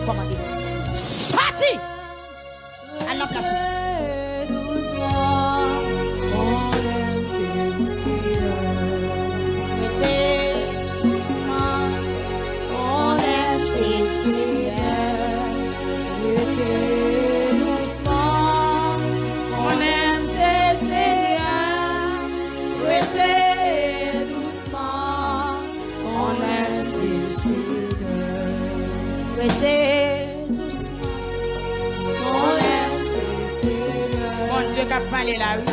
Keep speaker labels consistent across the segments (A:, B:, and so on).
A: commandé. Sorti! À la place. Mon Dieu, qu'a parlé là, oui.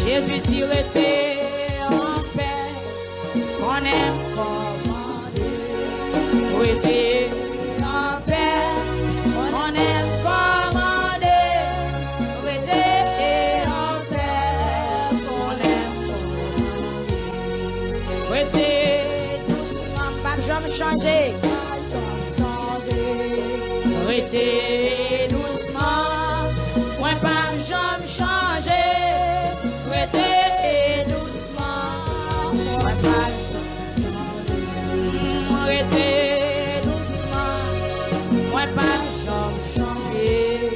A: Jésus dit rester en paix, qu'on aime commander. Rester en paix, qu'on aime commander. Rester en paix, qu'on aime commander. Rester doucement, pas jamais changer. Rester doucement, moi pas jamais changer. Rester doucement, moi pas rester doucement, moi pas jamais changer.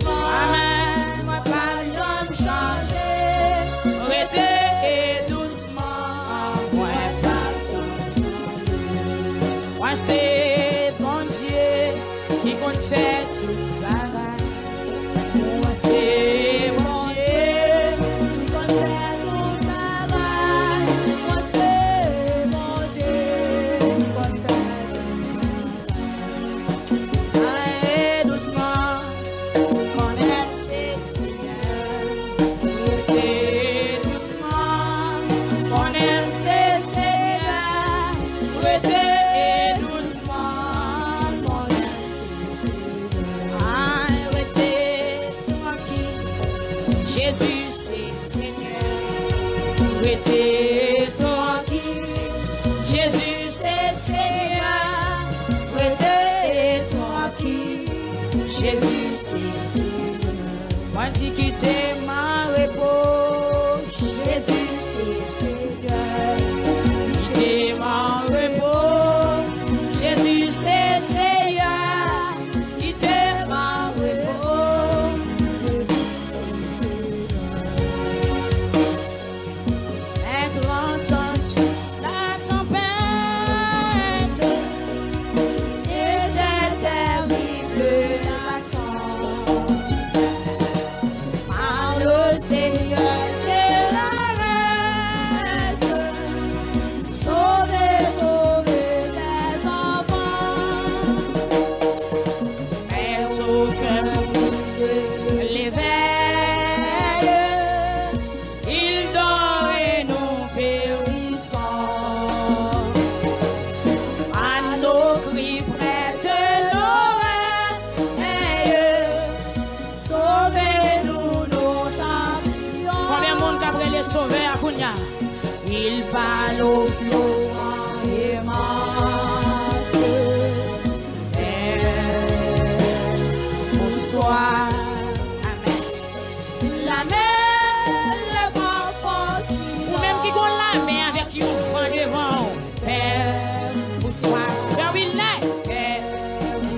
A: Amen, moi pas jamais changer. Rester doucement, moi pas changer. Moi c'est bon Dieu qui compte faire tout le travail. Moi c'est bon Dieu qui compte faire tout le travail. Moi c'est bon Dieu qui compte faire tout le travail. Allez doucement, qu'on aime ses seigneurs. Restez doucement, qu'on aime ses seigneurs. Restez doucement, qu'on aime Jésus c'est Seigneur, restez tranquille. Jésus c'est Seigneur, restez tranquille. Jésus c'est Seigneur, moi dis quitter ma repos. Jésus c'est Seigneur, quitter ma repos. Jésus c'est Seigneur, quitter ma repos. Seigneur de la reste, sauvez tes enfants, mais aucun l'éveille, il dort et nous périssons, à nos cris prêtent l'oreille, sauvez-nous. Les sauvés à Kounia, il parle au flot et mate. Bonsoir, amen. La mer, le vent fort, ou même qui gonne la mer avec qui on vent devant. Père, bonsoir, Sœur Willet, Père,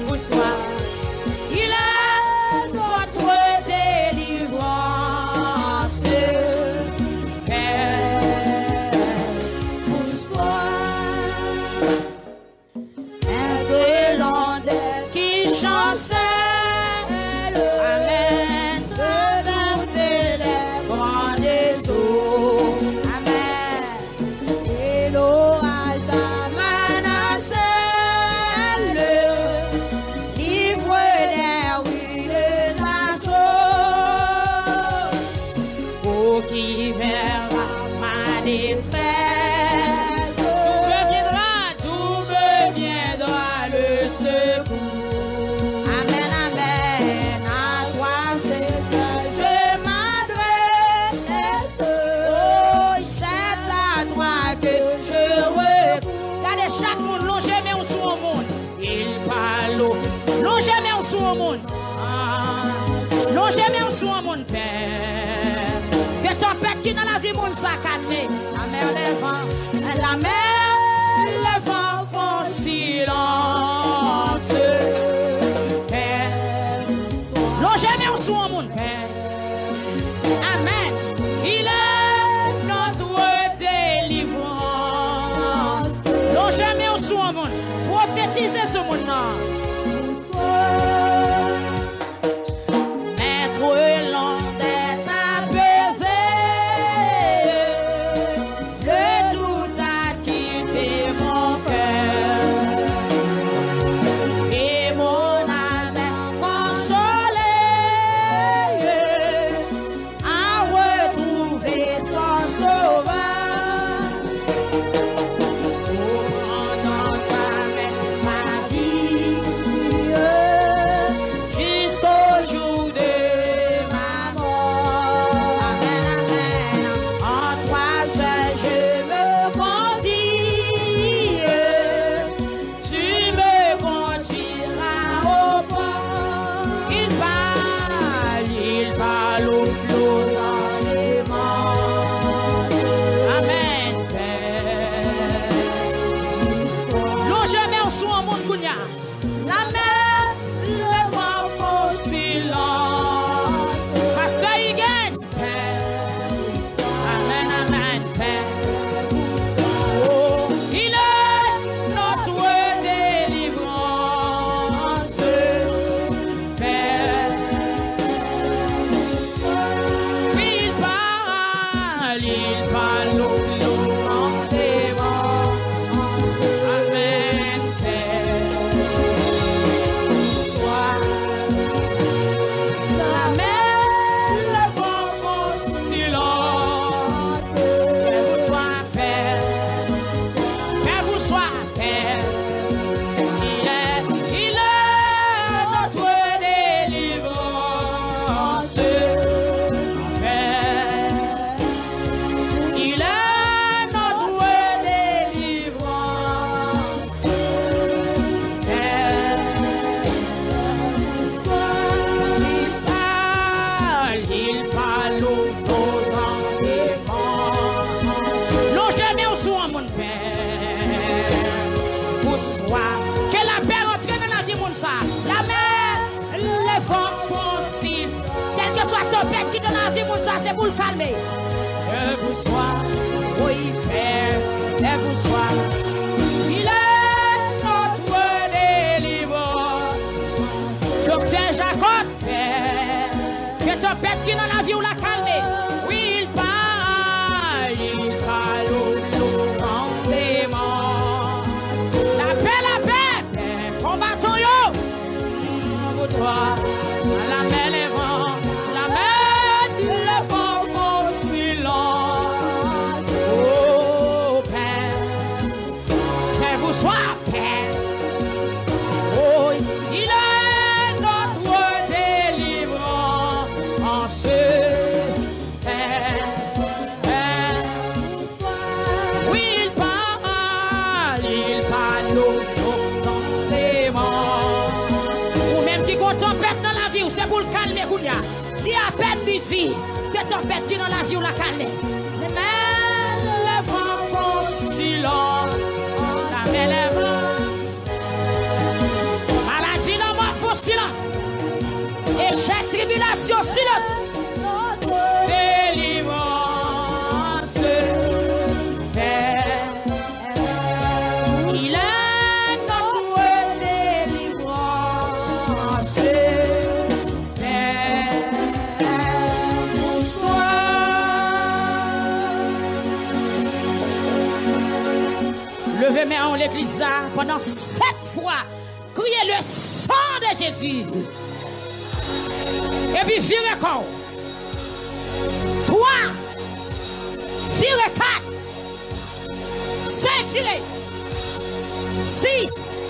A: bonsoir. Il est notre délivrance. détresse. Tout me viendra le secours. Amen, amen. À toi, Seigneur, je m'adresse. Oh, c'est à toi que je recours. Regardez, chaque monde, l'on jamais au sous au monde. Il parle, l'on jamais au sous au monde. L'on jamais au sous au monde, Père. Que tempête qui dans la vie, monde ça calme. La mer, les vents font silence. Père, l'on jamais au sous au monde, Père. Amen. Il est notre délivrance. L'on jamais au sous au monde. Prophétisez ce monde-là. Maître l'onde est apaisé. Le doute a quitté mon cœur. Et mon âme est consolée. A retrouvé son sauveur. Dans ta main, ma vie, jusqu'au jour de ma mort. Amen, amen. En toi seul je me confie. Tu me conduiras au port. Il parle au flot dans les monts. Amen, Père. L'eau jamais en sous en monde Kounia. La mer, le vent font silence. Pasteur Huguette, Père. Amen, amen, Père. Oh, il est notre délivrance, Père. Oui, il parle au flot dans les monts. Amen, Père. Sois la mer, le vent font silence. Que vous soyez Père, que vous soyez Père. Il est notre délivrance, Père. Il est notre délivrance, Père. Il parle aux entendements. L'on jamais au sous en mon Père. Pour soi, que la paix entre dans la vie mon ça. La mer, les vents possibles. Quel que soit tempête qui dans la vie mon ça, c'est pour le calmer. Que vous soyez, oui Père, que vous soyez. Il est notre délivrance. Docteur Jacob, Père, que tempête qui dans la vie ou la calmer. Oui, il parle aux entendements. La paix, Père, combattons yo. Pour toi, la mer, les vents, la mer, les vents font silence. Oh, Père, que vous soyez, Père. Oh, il est notre délivrance en ce Père. Oui, il parle aux entendements. Ou même qui compte tempête dans la vie, ou c'est pour le calmer, Kounia. Il y a peine lui dit que tempête qui dans la vie ou la calmer. Les vents font silence. La mer, les vents. Maladie dans moi font silence. Échec, tribulation, silence. Délivrance, Père. Il est notre délivrance, Père. Levez main en l'église là pendant 7 fois. Criez le sang de Jésus. Et puis virez corps. 3, virez 4. 6,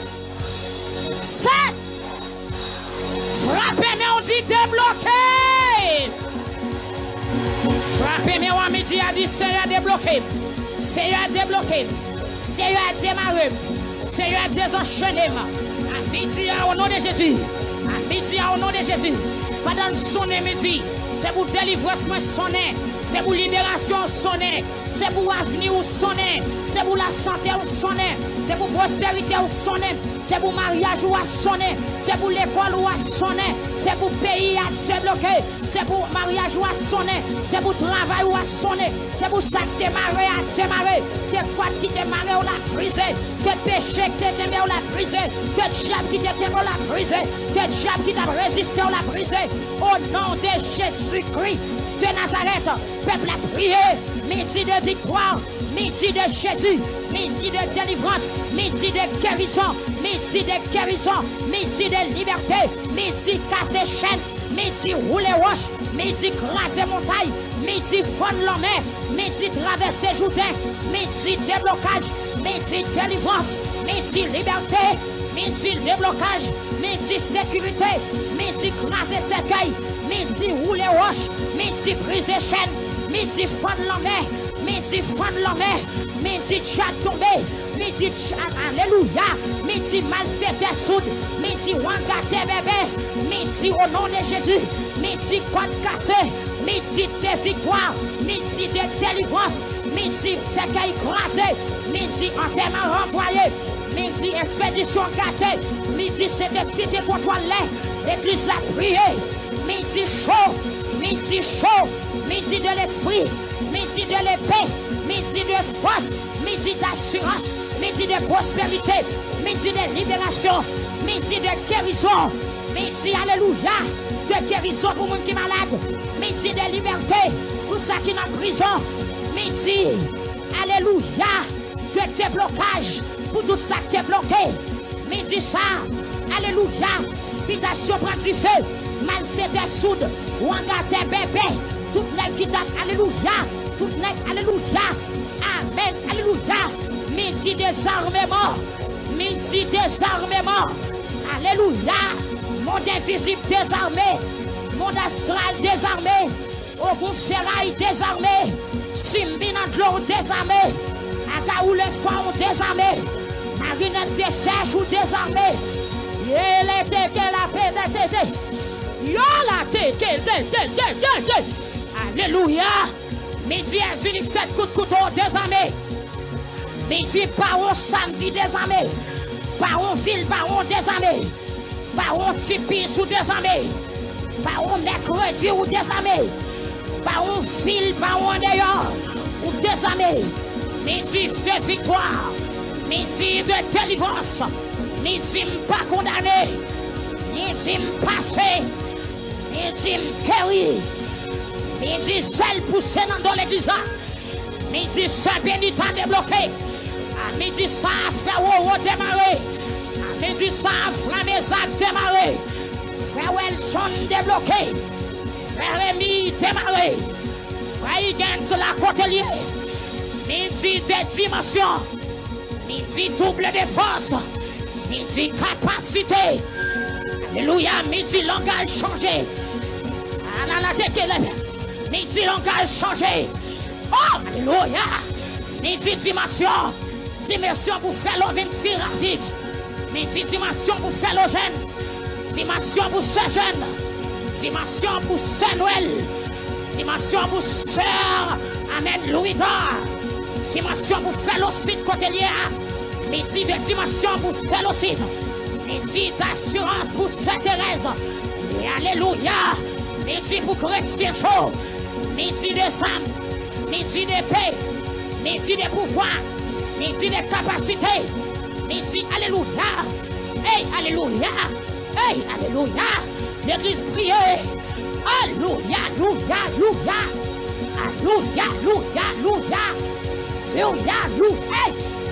A: 7. Frappez, mais on dit débloqué. Frappez, mais on dit a dit Seigneur débloqué. Seigneur débloqué. Seigneur démarré. Seigneur désenchaîné. À midi au nom de Jésus. À midi au nom de Jésus. Pendant sonner midi, c'est pour délivrance sonner. C'est pour libération sonner. C'est pour avenir ou sonner. C'est pour la santé ou sonner. C'est pour prospérité ou sonner. C'est pour mariage ou à sonner. C'est pour l'école ou à sonner. C'est pour pays à débloquer. C'est pour mariage ou à sonner. C'est pour travail ou à sonner. C'est pour ça que démarrer à démarrer. Que foi qui démarrer ou la briser. Que péché qui démarrer ou la briser. Que diable qui démarrer ou la briser. Que diable qui t'a résisté ou la briser. Au nom de Jésus-Christ de Nazareth, peuple a prié. Midi de victoire, midi de Jésus, midi de délivrance, midi de guérison, midi de guérison, midi de liberté, midi casser chaîne, midi rouler roche, midi craser montagne, midi fondre l'homme, midi traverser Jourdain, midi déblocage, midi délivrance, midi liberté, midi déblocage, midi sécurité, midi craser cercueil, midi rouler roche, midi briser chaîne, midi fondre l'homme, midi fondre l'homme, midi chat tombé, midi alléluia, midi malfaiteur soude, midi wangate bébé, midi au nom de Jésus, midi quad cassé, midi de victoire, midi de délivrance, midi cercueil crasé, midi enterrement renvoyé, midi expédition gâtée, midi cet esprit de contrôle, l'église l'a prié, midi chaud, midi de l'esprit, midi de l'épée, midi de force, midi d'assurance, midi de prospérité, midi de libération, midi de guérison, midi, alléluia, de guérison pour les gens qui sont malades, midi de liberté pour ceux qui sont en prison, midi, alléluia, de déblocage pour tout ça qui est bloqué, midi ça, alléluia, mutation prend du feu, malfaiteur soude, ou engagé bébé, toute les qui date, alléluia, toute les, alléluia, amen, alléluia, midi désarmement, alléluia, monde invisible désarmé, monde astral désarmé, au bout ferraille désarmé, Simbinan de l'eau désarmé, Agaou les femmes désarmé, Marinette des sèches ou désarmé, Yélé de la paix de Yola de alléluia, midi à 7 coups de couteau désarmé, midi baron samedi désarmé, baron ville baron désarmé, baron tipi sous désarmé, baron mercredi ou désarmé, baron ville baron d'ailleurs ou désarmé, midi de victoire, midi de délivrance, midi pas condamné, midi passé, midi guéri, midi seul poussé dans l'église, midi seul béni t'as débloqué, à midi ça frère Woro démarré, à midi ça frère Mézac démarré, frère Welson débloqué, frère Rémi démarré, frère Higgins la Côtelier, midi de dimension, midi double de force, midi capacité, alléluia, midi langage changé, midi langage changé, oh, alléluia, midi dimension pour faire l'eau venir rapide, midi dimension pour faire l'eau jeune, dimension pour ce jeune, dimension pour ce Noël, dimension pour sœur, amen, Louis d'Or, dimension pour faire l'eau site côtelier, midi de dimension pour faire l'eau site, midi d'assurance pour cette Thérèse, et alléluia, midi pour chrétien chaud, midi de sang, midi de paix, midi de pouvoir, midi de capacité, midi alléluia, hey alléluia, hey alléluia, l'église prie, alléluia, alléluia, alléluia, alléluia, alléluia, alléluia, alléluia,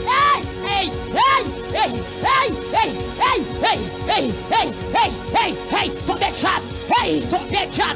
A: hey, hey, hey, hey, hey, hey, hey, hey, hey, hey, hey, hey, ton déchat, hey, ton déchat,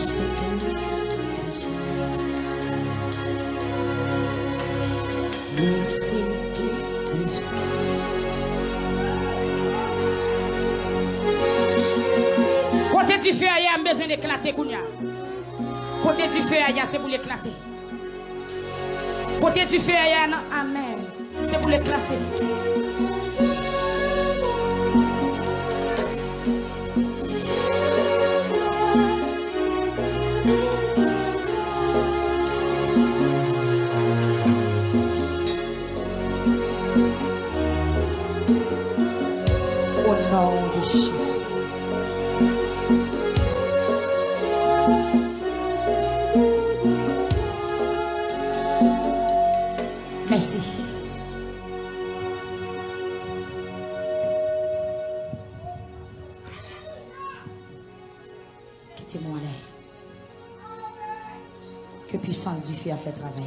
A: c'est tout. Nous c'est tout. Côté du feu, il y a besoin d'éclater. Côté du feu, c'est pour l'éclater. Côté du feu, amen. C'est pour l'éclater. Au nom de Jésus. Merci. Quittez-moi là. Que puissance du feu a fait travailler.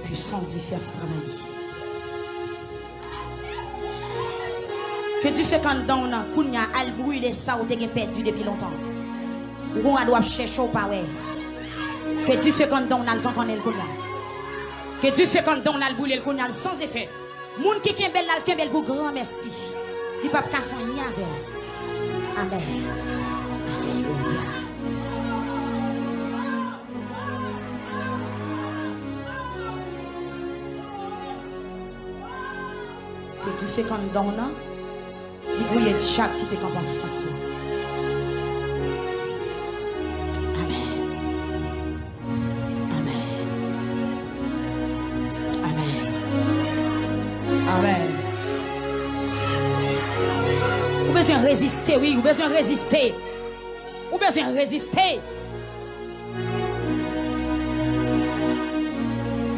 A: Puissance du feu fait travailler. Que tu fais quand dans on a kounya al brûler ça ou t'es perdu depuis longtemps. Ou on doit chercher au pas ouais. Que tu fais quand dans on a le vent qu'on est le kounya. Que tu fais quand dans on a le brûler le kounya sans effet. Moun qui est belle là qui est belle pour grand merci. Il pas qu'à faire rien avec. Amen. Alléluia. Que tu fais quand dans là, il brouille de chaque qui te campe en face. Amen. Amen. Amen. Amen. Vous besoin de résister, oui, vous besoin de résister. Vous besoin de résister.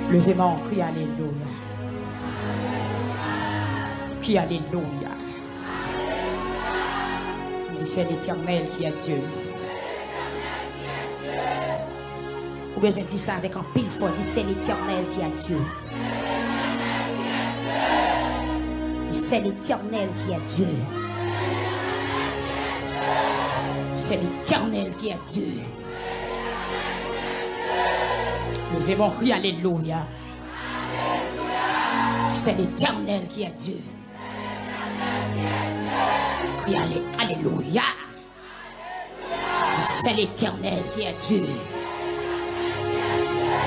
A: Levez-moi, crie alléluia. Qui alléluia. Dit c'est l'Éternel qui est Dieu. Vous besoin de dire ça avec un pile fort. Dit c'est l'Éternel qui est Dieu. C'est l'Éternel qui est Dieu. C'est l'Éternel qui est Dieu. Levez mon cri, alléluia. C'est l'Éternel qui est Dieu. Crie alléluia. C'est l'Éternel qui est Dieu.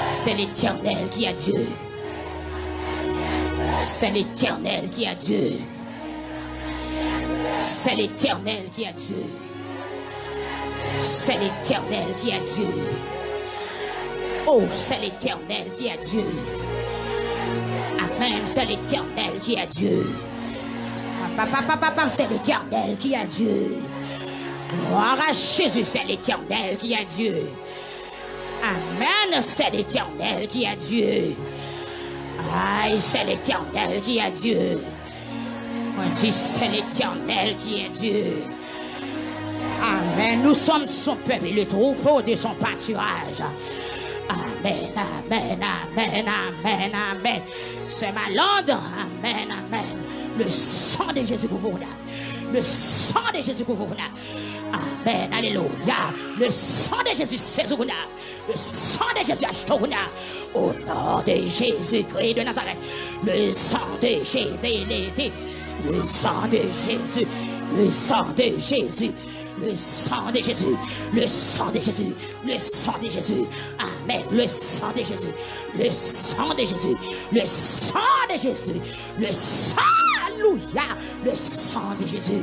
A: C'est l'Éternel qui est Dieu. C'est l'Éternel qui est Dieu. C'est l'Éternel qui est Dieu. C'est l'Éternel qui est Dieu. Oh, c'est l'Éternel qui est Dieu. Amen, c'est l'Éternel qui est Dieu. Papa, c'est l'Éternel qui est Dieu. Gloire à Jésus, c'est l'Éternel qui est Dieu. Amen, c'est l'Éternel qui est Dieu. Aïe, c'est l'Éternel qui est Dieu. On dit c'est l'Éternel qui est Dieu. Amen, nous sommes son peuple, le troupeau de son pâturage. Amen, amen, amen, amen, amen. C'est ma langue. Amen, amen. Le sang de Jésus couvre là. Le sang de Jésus couvre là. Amen, alléluia. Le sang de Jésus séjourne là. Le sang de Jésus achète là. Au nom de Jésus-Christ de Nazareth. Le sang de Jésus l'été. Le sang de Jésus. Le sang de Jésus. Le sang de Jésus, le sang de Jésus, le sang de Jésus, amen, le sang de Jésus, le sang de Jésus, le sang de Jésus, le sang, alléluia, le sang de Jésus,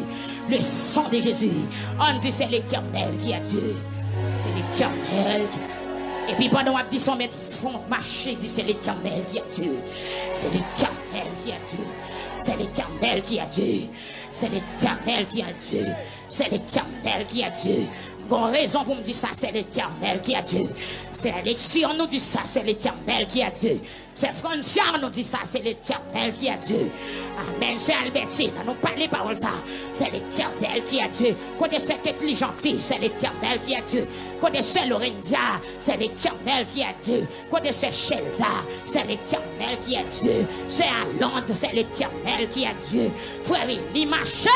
A: le sang de Jésus. On dit c'est l'Éternel qui est Dieu, c'est l'Éternel. Et puis pendant qu'on dit son maître font marcher, dit c'est l'Éternel qui est Dieu, c'est l'Éternel qui est Dieu. C'est l'Éternel qui a Dieu. C'est l'Éternel qui a Dieu. C'est l'Éternel qui a Dieu. Bon raison pour me dire ça, c'est l'Éternel qui a Dieu. C'est Alexis, on nous dit ça, c'est l'Éternel qui a Dieu. C'est Francia, on nous dit ça, c'est l'Éternel qui a Dieu. Amen, c'est Albertine, on nous parle pas de ça. C'est l'Éternel qui a Dieu. Côté cette intelligente fille, c'est l'Éternel qui a Dieu. Côté c'est Lorenza, c'est l'Éternel qui a Dieu. Côté c'est Shelda, c'est l'Éternel qui a Dieu. C'est Alande, c'est l'Éternel qui a Dieu. Frère, il marche.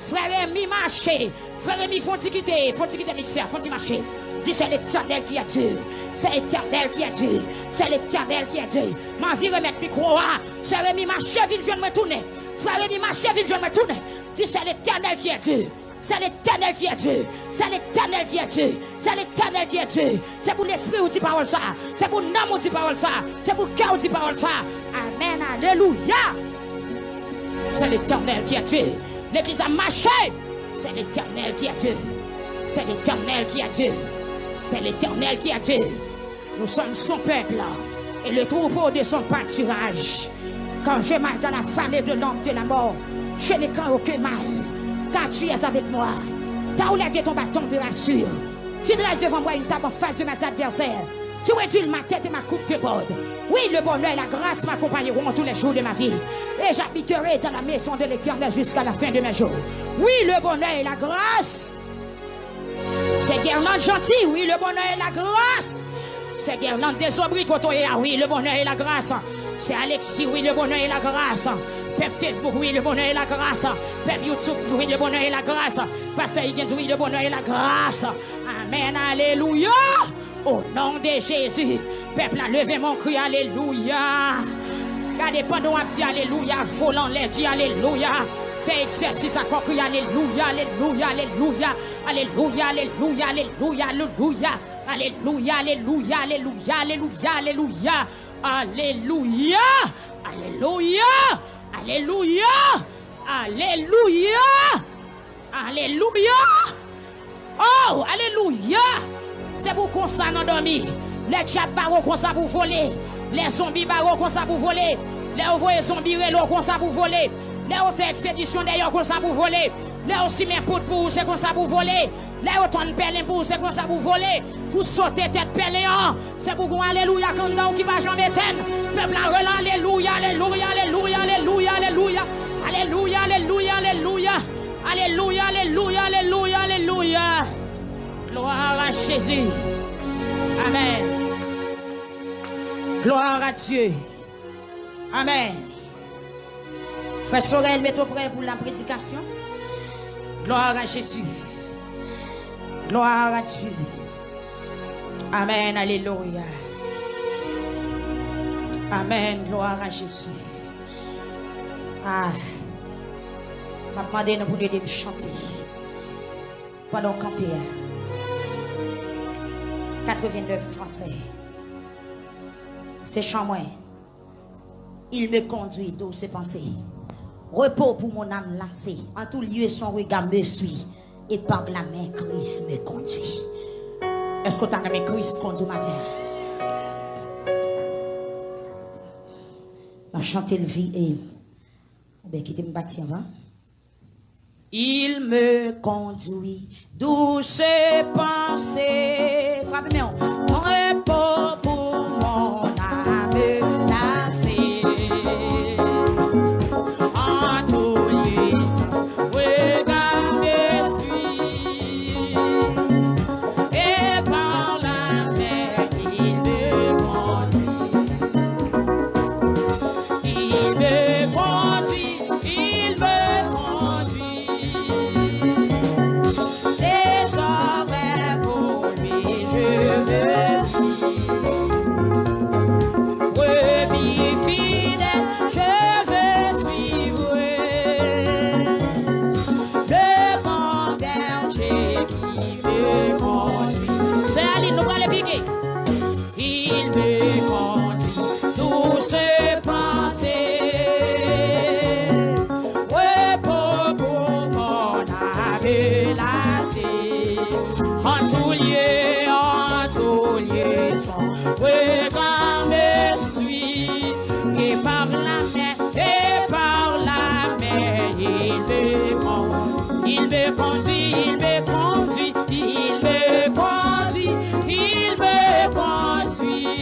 A: Frère mi marché, frère mi faut quitter mixeur, faut marcher. Dis c'est l'Éternel qui a Dieu, c'est l'Éternel qui a Dieu, c'est l'Éternel qui a Dieu. Ma vie remettre micro là, frère mi marché, vient je me tourner. Frère mi marché, vient je me tourner. Dis c'est l'Éternel qui a Dieu. C'est l'Éternel qui a Dieu. C'est l'Éternel qui a Dieu. C'est l'Éternel qui a Dieu. C'est pour l'esprit où dit parole ça. C'est pour l'âme où dit parole ça. C'est pour le cœur où dit parole ça. Amen, alléluia. C'est l'Éternel qui a Dieu. L'église a marché. C'est l'Éternel qui a Dieu. C'est l'Éternel qui a Dieu. C'est l'Éternel qui a Dieu. Nous sommes son peuple et le troupeau de son pâturage. Quand je marche dans la vallée de l'ombre de la mort, je n'ai crains aucun mal. Car tu es avec moi. Ta roulette et ton bâton me rassurent. Tu dresses devant moi une table en face de mes adversaires. Tu réduis ma tête et ma coupe de borde. Oui, le bonheur et la grâce m'accompagneront tous les jours de ma vie. Et j'habiterai dans la maison de l'Éternel jusqu'à la fin de mes jours. Oui, le bonheur et la grâce. C'est Guerlain gentil. Oui, le bonheur et la grâce. C'est Guerlain des obricotoyés. Oui, le bonheur et la grâce. C'est Alexis. Oui, le bonheur et la grâce. Pep Facebook, oui, le bonheur et la grâce. Pep YouTube, oui, le bonheur et la grâce. Pasteur Higgins, oui, le bonheur et la grâce. Amen, alléluia. Au nom de Jésus, peuple a levé mon cri, alléluia. Gardez pas nous à dire alléluia, volant les dit alléluia. Fais exercice à quoi crier alléluia, alléluia, alléluia, alléluia, alléluia, alléluia, alléluia, alléluia, alléluia, alléluia, alléluia, alléluia, alléluia, alléluia, alléluia, alléluia, alléluia. Oh, alléluia. C'est pour qu'on s'en endormi. Les diables barreaux qu'on s'en pour voler. Les zombies barreaux qu'on s'en pour voler. Les envoyés zombies rélo qu'on s'en pour voler. Les offres sédition d'ailleurs qu'on s'en pour voler. Les aussi mes potes pour c'est qu'on s'en pour voler. Les autant de perles pour c'est qu'on s'en pour voler. Pour sauter tête perléant. C'est pour qu'on alléluia quand on qui va jamais éteindre. Peuple en relâche alléluia, alléluia, alléluia, alléluia, alléluia. Alléluia, alléluia, alléluia. Alléluia, alléluia, alléluia, alléluia. Gloire à Jésus. Amen. Gloire à Dieu. Amen. Frère Sorel, mets-toi prêt pour la prédication. Gloire à Jésus. Gloire à Dieu. Amen. Alléluia. Amen. Gloire à Jésus. Ah. Je vais demander pour nous de chanter. Pendant camper. 89 français. C'est chant moi. Il me conduit d'où ses pensées. Repos pour mon âme lassée. En tout lieu, son regard me suit. Et par la main, Christ me conduit. Est-ce que tu as aimé Christ conduit matin? On va chanter le vie et on va quitter me bâtir avant. Il me conduit douce pensée. Frappez-moi. Repos pour mon âme lassée. En tout lieu, son regard me suit. Et par la main, il me conduit. Il me conduit, il me conduit. Désormais pour lui je veux me conduit, il me conduit, il me conduit, il me conduit.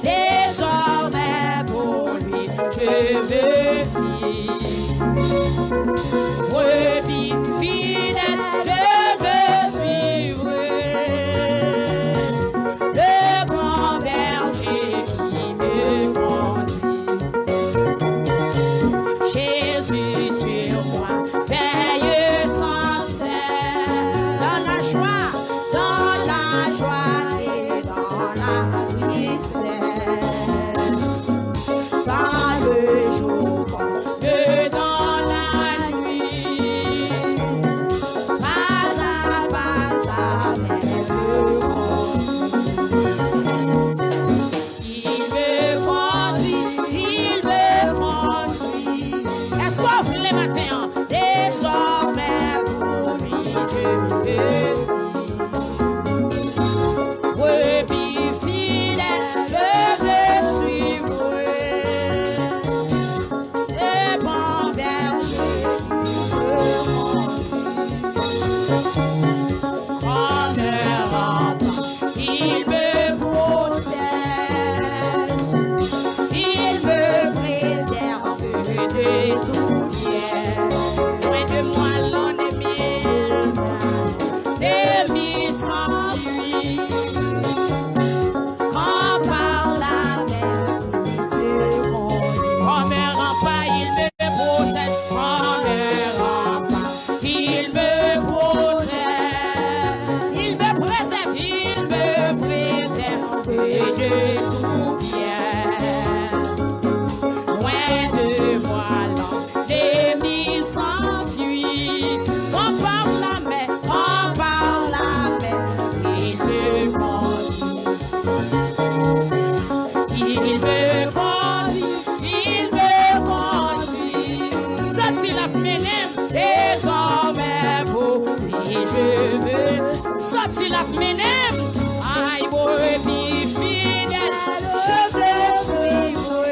A: Désormais pour lui, je veux vivre. Brebis fidèle, je veux suivre le grand berger qui me conduit. Jésus sur moi veille sans cesse dans la joie et dans la tristesse, dans le jour et dans la nuit, pas à pas avec le il me conduit. Est-ce qu'on vous les matins? Désormais pour lui je veux vivre. Brebis fidèle, je veux suivre le bon berger qui me conduit. Il me protège, il me préserve de tout bien. Loin de moi l'ennemi, l'ennemi s'enfuit. Quand par la mer, il se conduit. Comme un rempart, il me protège. Comme un rempart, il me protège. Il me préserve de tout bien. Loin de moi l'ennemi s'enfuit. Quand par la mer, il me conduit. Il me conduit. Sorti la menem, désormais pour lui je veux. Sorti la menem, aïe brebis fidèle, je veux suivre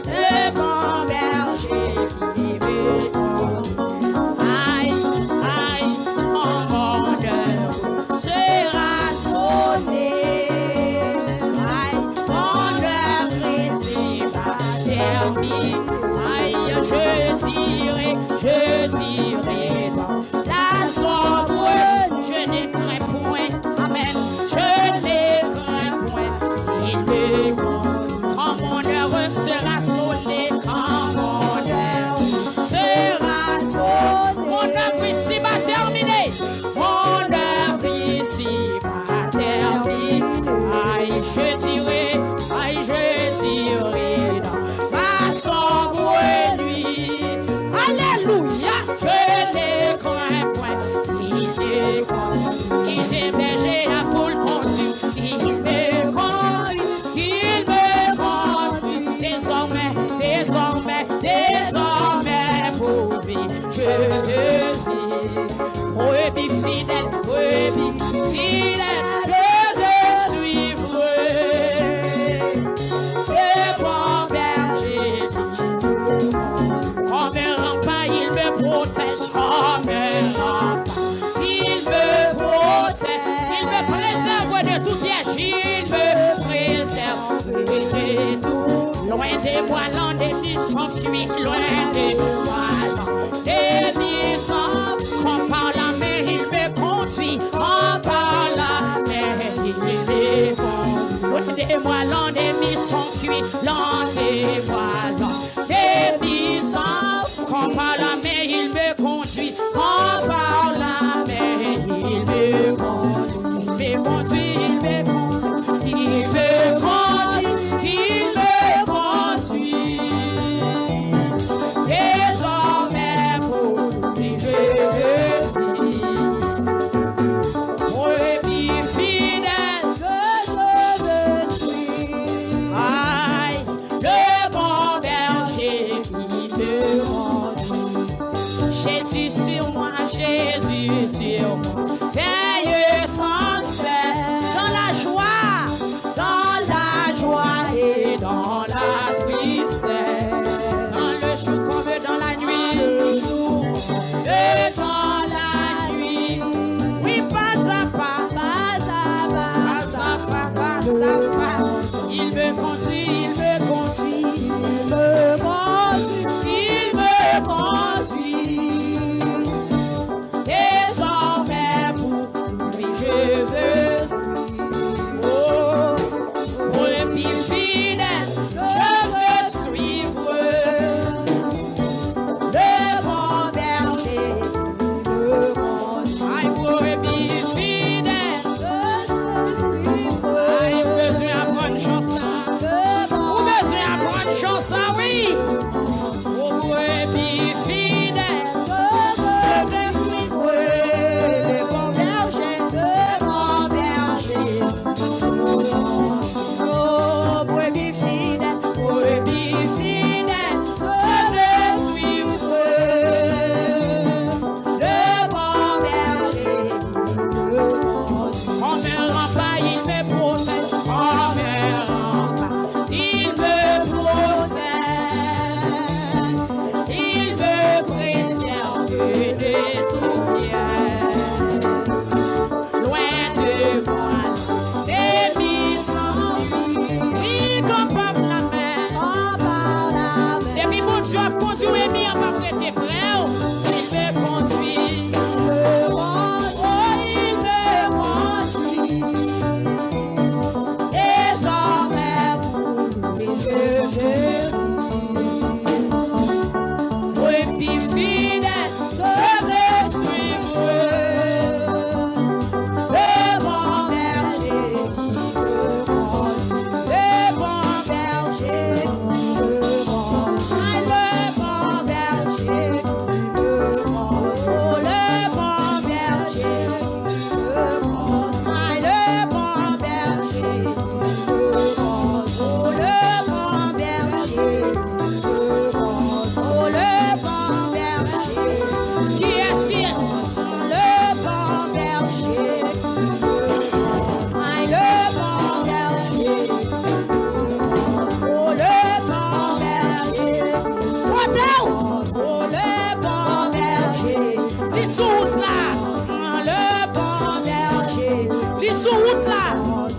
A: le bon berger qui me conduit. Aïe, mon cœur sera sonné. Aïe, mon cœur pressé va terminer. Aïe, je dirai dans la sombre. Je ne crains point, amen. Je ne crains point. Il me conduit. Quand mon heure sera sonnée, quand mon heure sera sonnée, mon œuvre ici va terminer. Mon œuvre ici va terminer. Aïe, je dirai dans ma sombre nuit. Alléluia, je ne crains point. Il me conduit, qui t'hébergeait à pour le conduire. Il me conduit. Désormais, pour lui, je veux vivre. Brebis fidèle, je veux suivre le bon berger. Comme un rempart, il me protège. Comme un rempart, il me protège. Il me préserve de tout piège. Il me préserve de tout. Loin de moi, l'ennemi s'enfuit. Loin de moi, l'ennemi s'enfuit. Quand par la mer, il me conduit. Quand par la mer, il me conduit. Loin de moi, l'ennemi s'enfuit. Loin de moi, l'ennemi s'enfuit. Quand par la mer, il me conduit. Quand par la mer, il me conduit. Il me conduit, il me conduit. Il me conduit, il me conduit.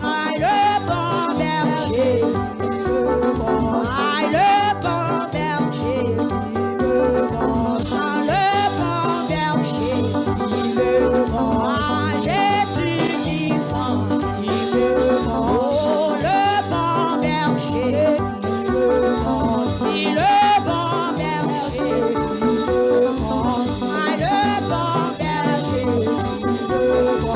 A: Aïe le bon berger, aïe le bon berger, le bon berger, le bon Jésus vivant, le bon berger, le bon berger, aïe le bon berger, le bon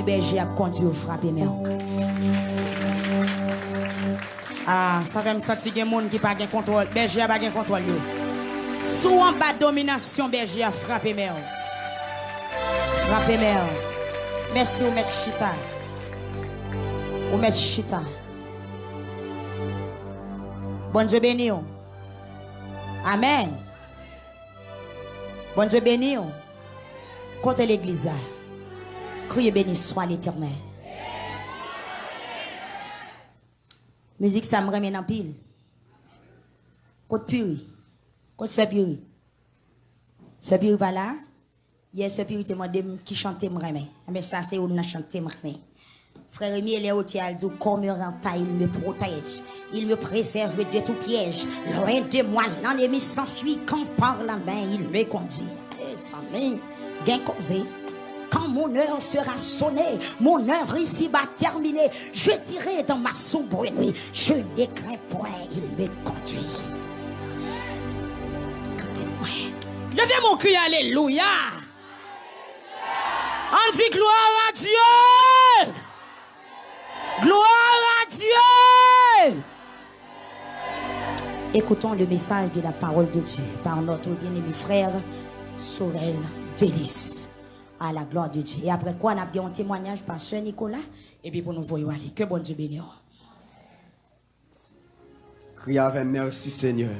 A: berger a conduit au frappé mère. Ah, ça fait me sentir qu'il y a des gens qui n'ont pas de contrôle. Berger n'a pas de contrôle. Sous en bas domination, berger a frappé mère. Frappé mère. Merci au maître Chita. Au maître Chita. Bon Dieu béni. Amen. Bon Dieu béni. Côté l'église. Criez béni soit l'Éternel. Musique ça me remet en pile. Côte puri. Côte ce puri. Ce puri pas là. Hier ce puri te demandé qui chantait me remet. Mais ça c'est où on a chanté me remet. Frère Rémi il est au théâtre dit comme un rempart il me protège. Il me préserve de tout piège. Loin de moi l'ennemi s'enfuit quand par la main il me conduit. Et ça m'est gain causé. Quand mon heure sera sonnée, mon heure ici va terminer, je dirai dans ma sombre nuit, je ne crains point, il me conduit. Levez mon cri, alléluia. On dit gloire à Dieu. Gloire à Dieu. Écoutons le message de la parole de Dieu par notre bien-aimé frère Sorel Délice. À la gloire de Dieu. Et après quoi, on a bien un témoignage par Sœur Nicolas. Et puis pour nous voyons aller. Que bon Dieu bénisse.
B: Crie avec merci Seigneur.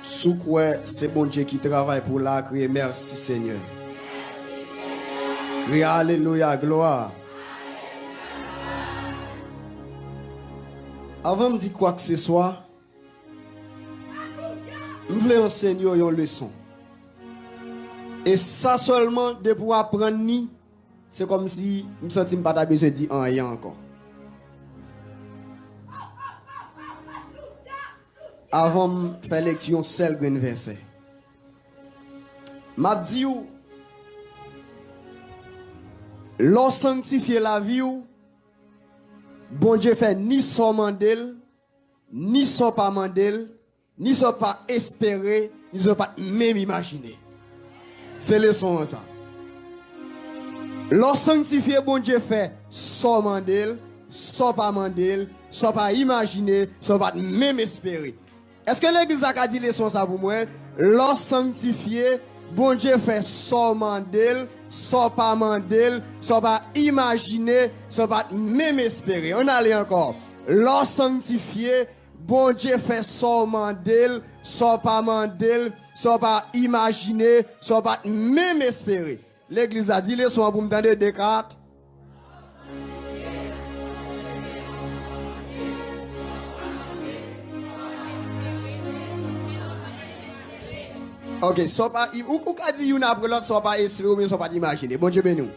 B: Sous quoi c'est bon Dieu qui travaille pour la crier merci Seigneur. Crie alléluia, gloire. Avant de dire quoi que ce soit, je voulais enseigner une leçon. Et ça seulement de pouvoir apprendre, c'est comme si je me sentais pas besoin de dire rien encore. Avant de faire lecture, seul grand verset. M'a dit, l'on sanctifie la vie, bon Dieu fait ni son mandel, ni son pas mandel, ni son pas espérer, ni son pas même imaginer. C'est leçon ça. L'on sanctifié bon Dieu fait sans mandel, sans pas mandel, sans pas imaginer, sans pas même espérer. Est-ce que l'église a dit leçon ça pour moi? L'on sanctifié bon Dieu fait sans mandel, sans pas mandel, sans pas imaginer, sans pas même espérer. On allait encore. L'on sanctifié bon Dieu fait sans mandel, sans pas mandel, sans pas imaginer, sans pas même espérer. L'église a dit leçon pour me donner des cartes. Ok, soit pas, ou qu'a dit une après l'autre, soit pas espérer ou bien soit pas imaginer. Bon Dieu béni.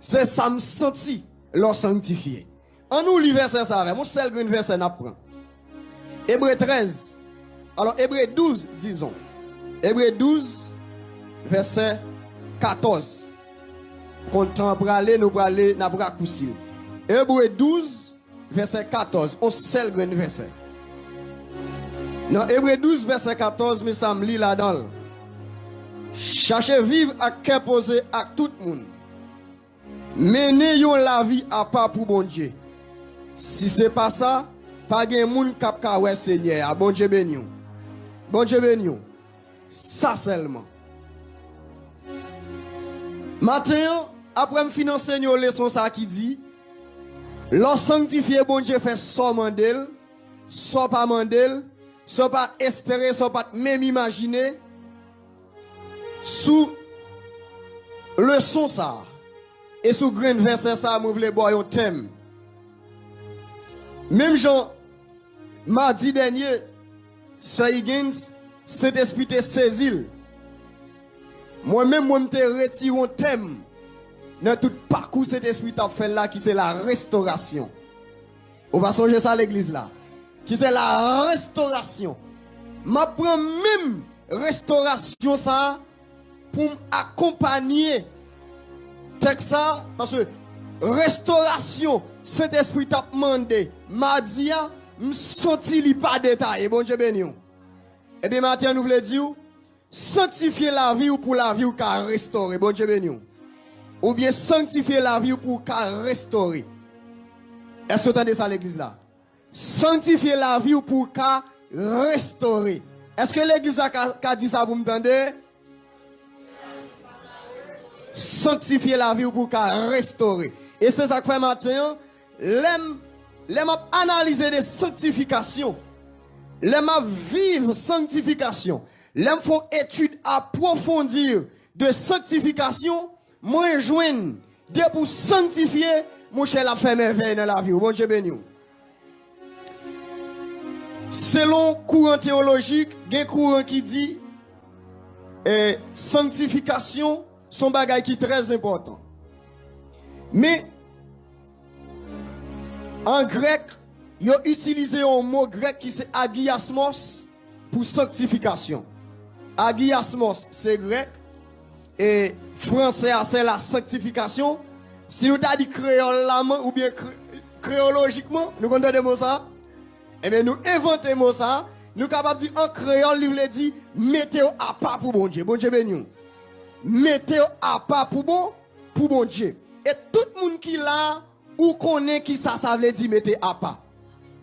B: C'est ça me senti, l'on sanctifié. En nous, le verset ça, mon seul grand verset n'apprend. Hébreu 13. Alors, Hébreu 12, disons. Hébreu 12, verset 14. Content bralé, nous bralé, n'a bra koussi. Hébreu 12, verset 14. On seul grand verset. Dans Hébreu 12, verset 14, mais ça me lit là-dedans. Cherchez vivre à cœur posé à tout le monde. Menez la vie à part pour bon Dieu. Si c'est pas ça, pas de monde qui a ouais Seigneur. Bon Dieu béni. Bon Dieu béni. Ça seulement. Maintenant, après me financer une leçon ça qui dit, l'on sanctifié bon Dieu fait soit mandel, soit pas mandel, soit pas espérer, soit pas même imaginer. Sous leçon ça et sous grain verset ça, je voulais boire un thème. Même Jean, mardi dernier, Sir Higgins, cet esprit te saisi. Moi-même, je me retire un thème dans tout parcours cet esprit t'a fait là, qui c'est la restauration. On va songer ça à l'église là. Qui c'est la restauration. Je prends même restauration ça pour m'accompagner. Texte ça, parce que restauration, cet esprit t'a demandé. Mardi, je me senti li pas détaillé. Bon Dieu béni. Et bien maintenant, nous voulons dire, sanctifier la vie ou pour la vie ou qu'à restaurer. Bon Dieu béni. Ou bien sanctifier la vie ou pour qu'à restaurer. Est-ce que vous entendez ça à l'église là? Sanctifier la vie ou pour qu'à restaurer. Est-ce que l'église a dit ça, vous m'entendez? Sanctifier la vie ou pour qu'à restaurer. Et c'est ça que fait matin, l'aime analyser des sanctifications. L'aime vivre sanctification. L'aime font étude approfondir de sanctification. Moi, joindre de pour sanctifier, mon cher la fait merveille dans la vie. Bon Dieu béni. Selon courant théologique, il y a un courant qui dit sanctification, son bagage qui est très important. Mais en grec, il a utilisé un mot grec qui c'est agiasmos pour sanctification. Agiasmos, c'est grec. Et français, c'est la sanctification. Si nous avons dit créole ou bien créologiquement, nous comprenons ça. Eh bien, nous inventons ça. Nous sommes capables de dire en créole, il veut dire mettez à part pour bon Dieu. Bon Dieu béni. Mettez à part pour bon Dieu. Et tout le monde qui là, ou connaît qui ça veut dire mettez à part.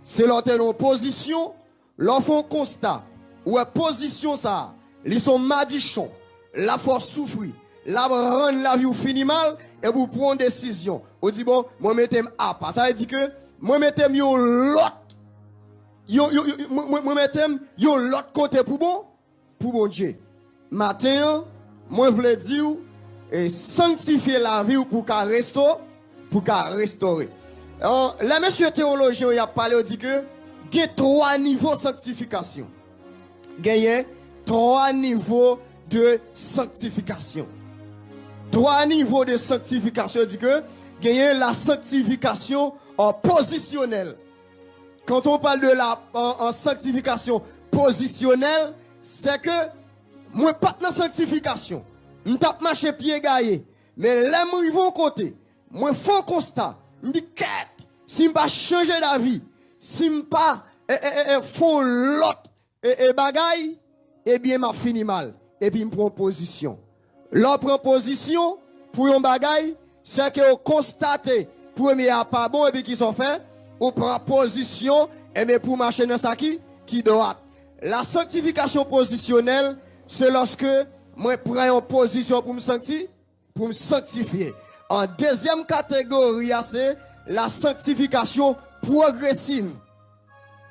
B: C'est leur position, leur font constat. Ou position ça, ils sont madichons. La force souffrir, la rendre la vie ou finit mal, et vous prenez une décision. Vous dites bon, moi mettez à part. Ça veut dire que moi mettez l'autre. Moi mettez l'autre côté pour bon Dieu. Matin, moi je voulais dire, et sanctifier la vie pour qu'à restaurer. La monsieur théologien il a parlé, il dit que il y a 3 niveaux de sanctification. Il y a 3 niveaux de sanctification. 3 niveaux de sanctification. Il dit que il y a la sanctification positionnelle. Quand on parle de la sanctification positionnelle, c'est que moi pas dans sanctification. Je tape marcher pied gaillé. Mais là, je vais au côté. Moi, faux constat. Je dis, si je ne pas changer d'avis, si je ne pas font l'autre bagaille, eh bien, je finis mal. Et puis, je prends position. L'autre prend position pour un bagaille, c'est que vous constatez, premier à pas bon, et puis qui sont faits, vous prend position, et bien, pour marcher dans ça qui doit. La sanctification positionnelle, c'est lorsque moi prends une position pour me sanctifier. En deuxième catégorie, c'est la sanctification progressive.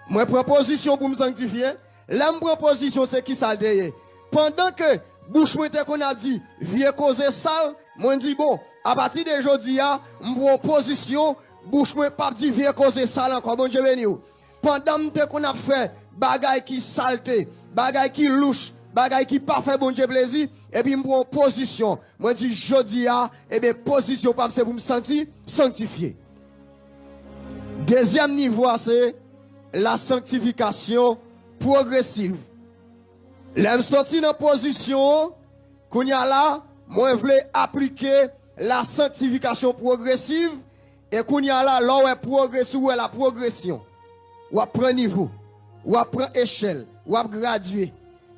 B: Moi prends position pour me sanctifier. Là, je prends position, c'est qui ça derrière. Pendant que bouche qu'on a dit, vieux causer sale, moi dis bon, à partir d'aujourd'hui, je prends position, bouche pas dit vieux causer sale encore. Bon Dieu béni. Pendant qu'on a fait bagaille qui saleté, bagaille qui louche, bagaille qui parfait, bon Dieu plaisir, et puis je prends position. Moi dis jodi et bien position c'est pour me sentir sanctifié. Deuxième niveau, c'est la sanctification progressive. Là, je sorti dans position, Kounya là, moi voulais appliquer la sanctification progressive et kounya là, là où est progression, où est la progression. Ou prend niveau, ou prend échelle, ou graduer.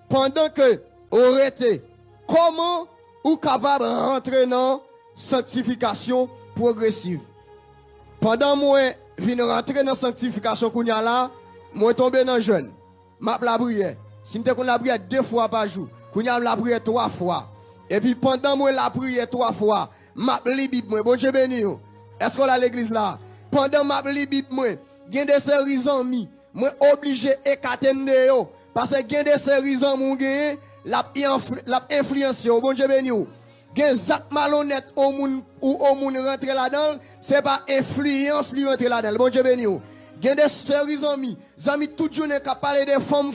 B: Pendant que on était, comment ou capable de rentrer dans sanctification progressive. Pendant moi viens rentrer dans sanctification kounya là, moi tombé dans jeûne. M'a la prière. Si m'te qu'on la prière 2 fois par jour, kounya la prière 3 fois. Et puis pendant moi la prière 3 fois, m'a li Bible moi, bon Dieu béni. Est-ce qu'on a l'église là? Pendant m'a li Bible moi, gen de séries amis, moi obligé écarter yo parce que gen de séries amis gen la influencé, bon Dieu béni. Gen zak malhonnête au moun ou au moun rentrer là-dedans, c'est pas influence li rentrer là-dedans. Bon Dieu béni. Gen des séries amis toute journée qui parler de femmes.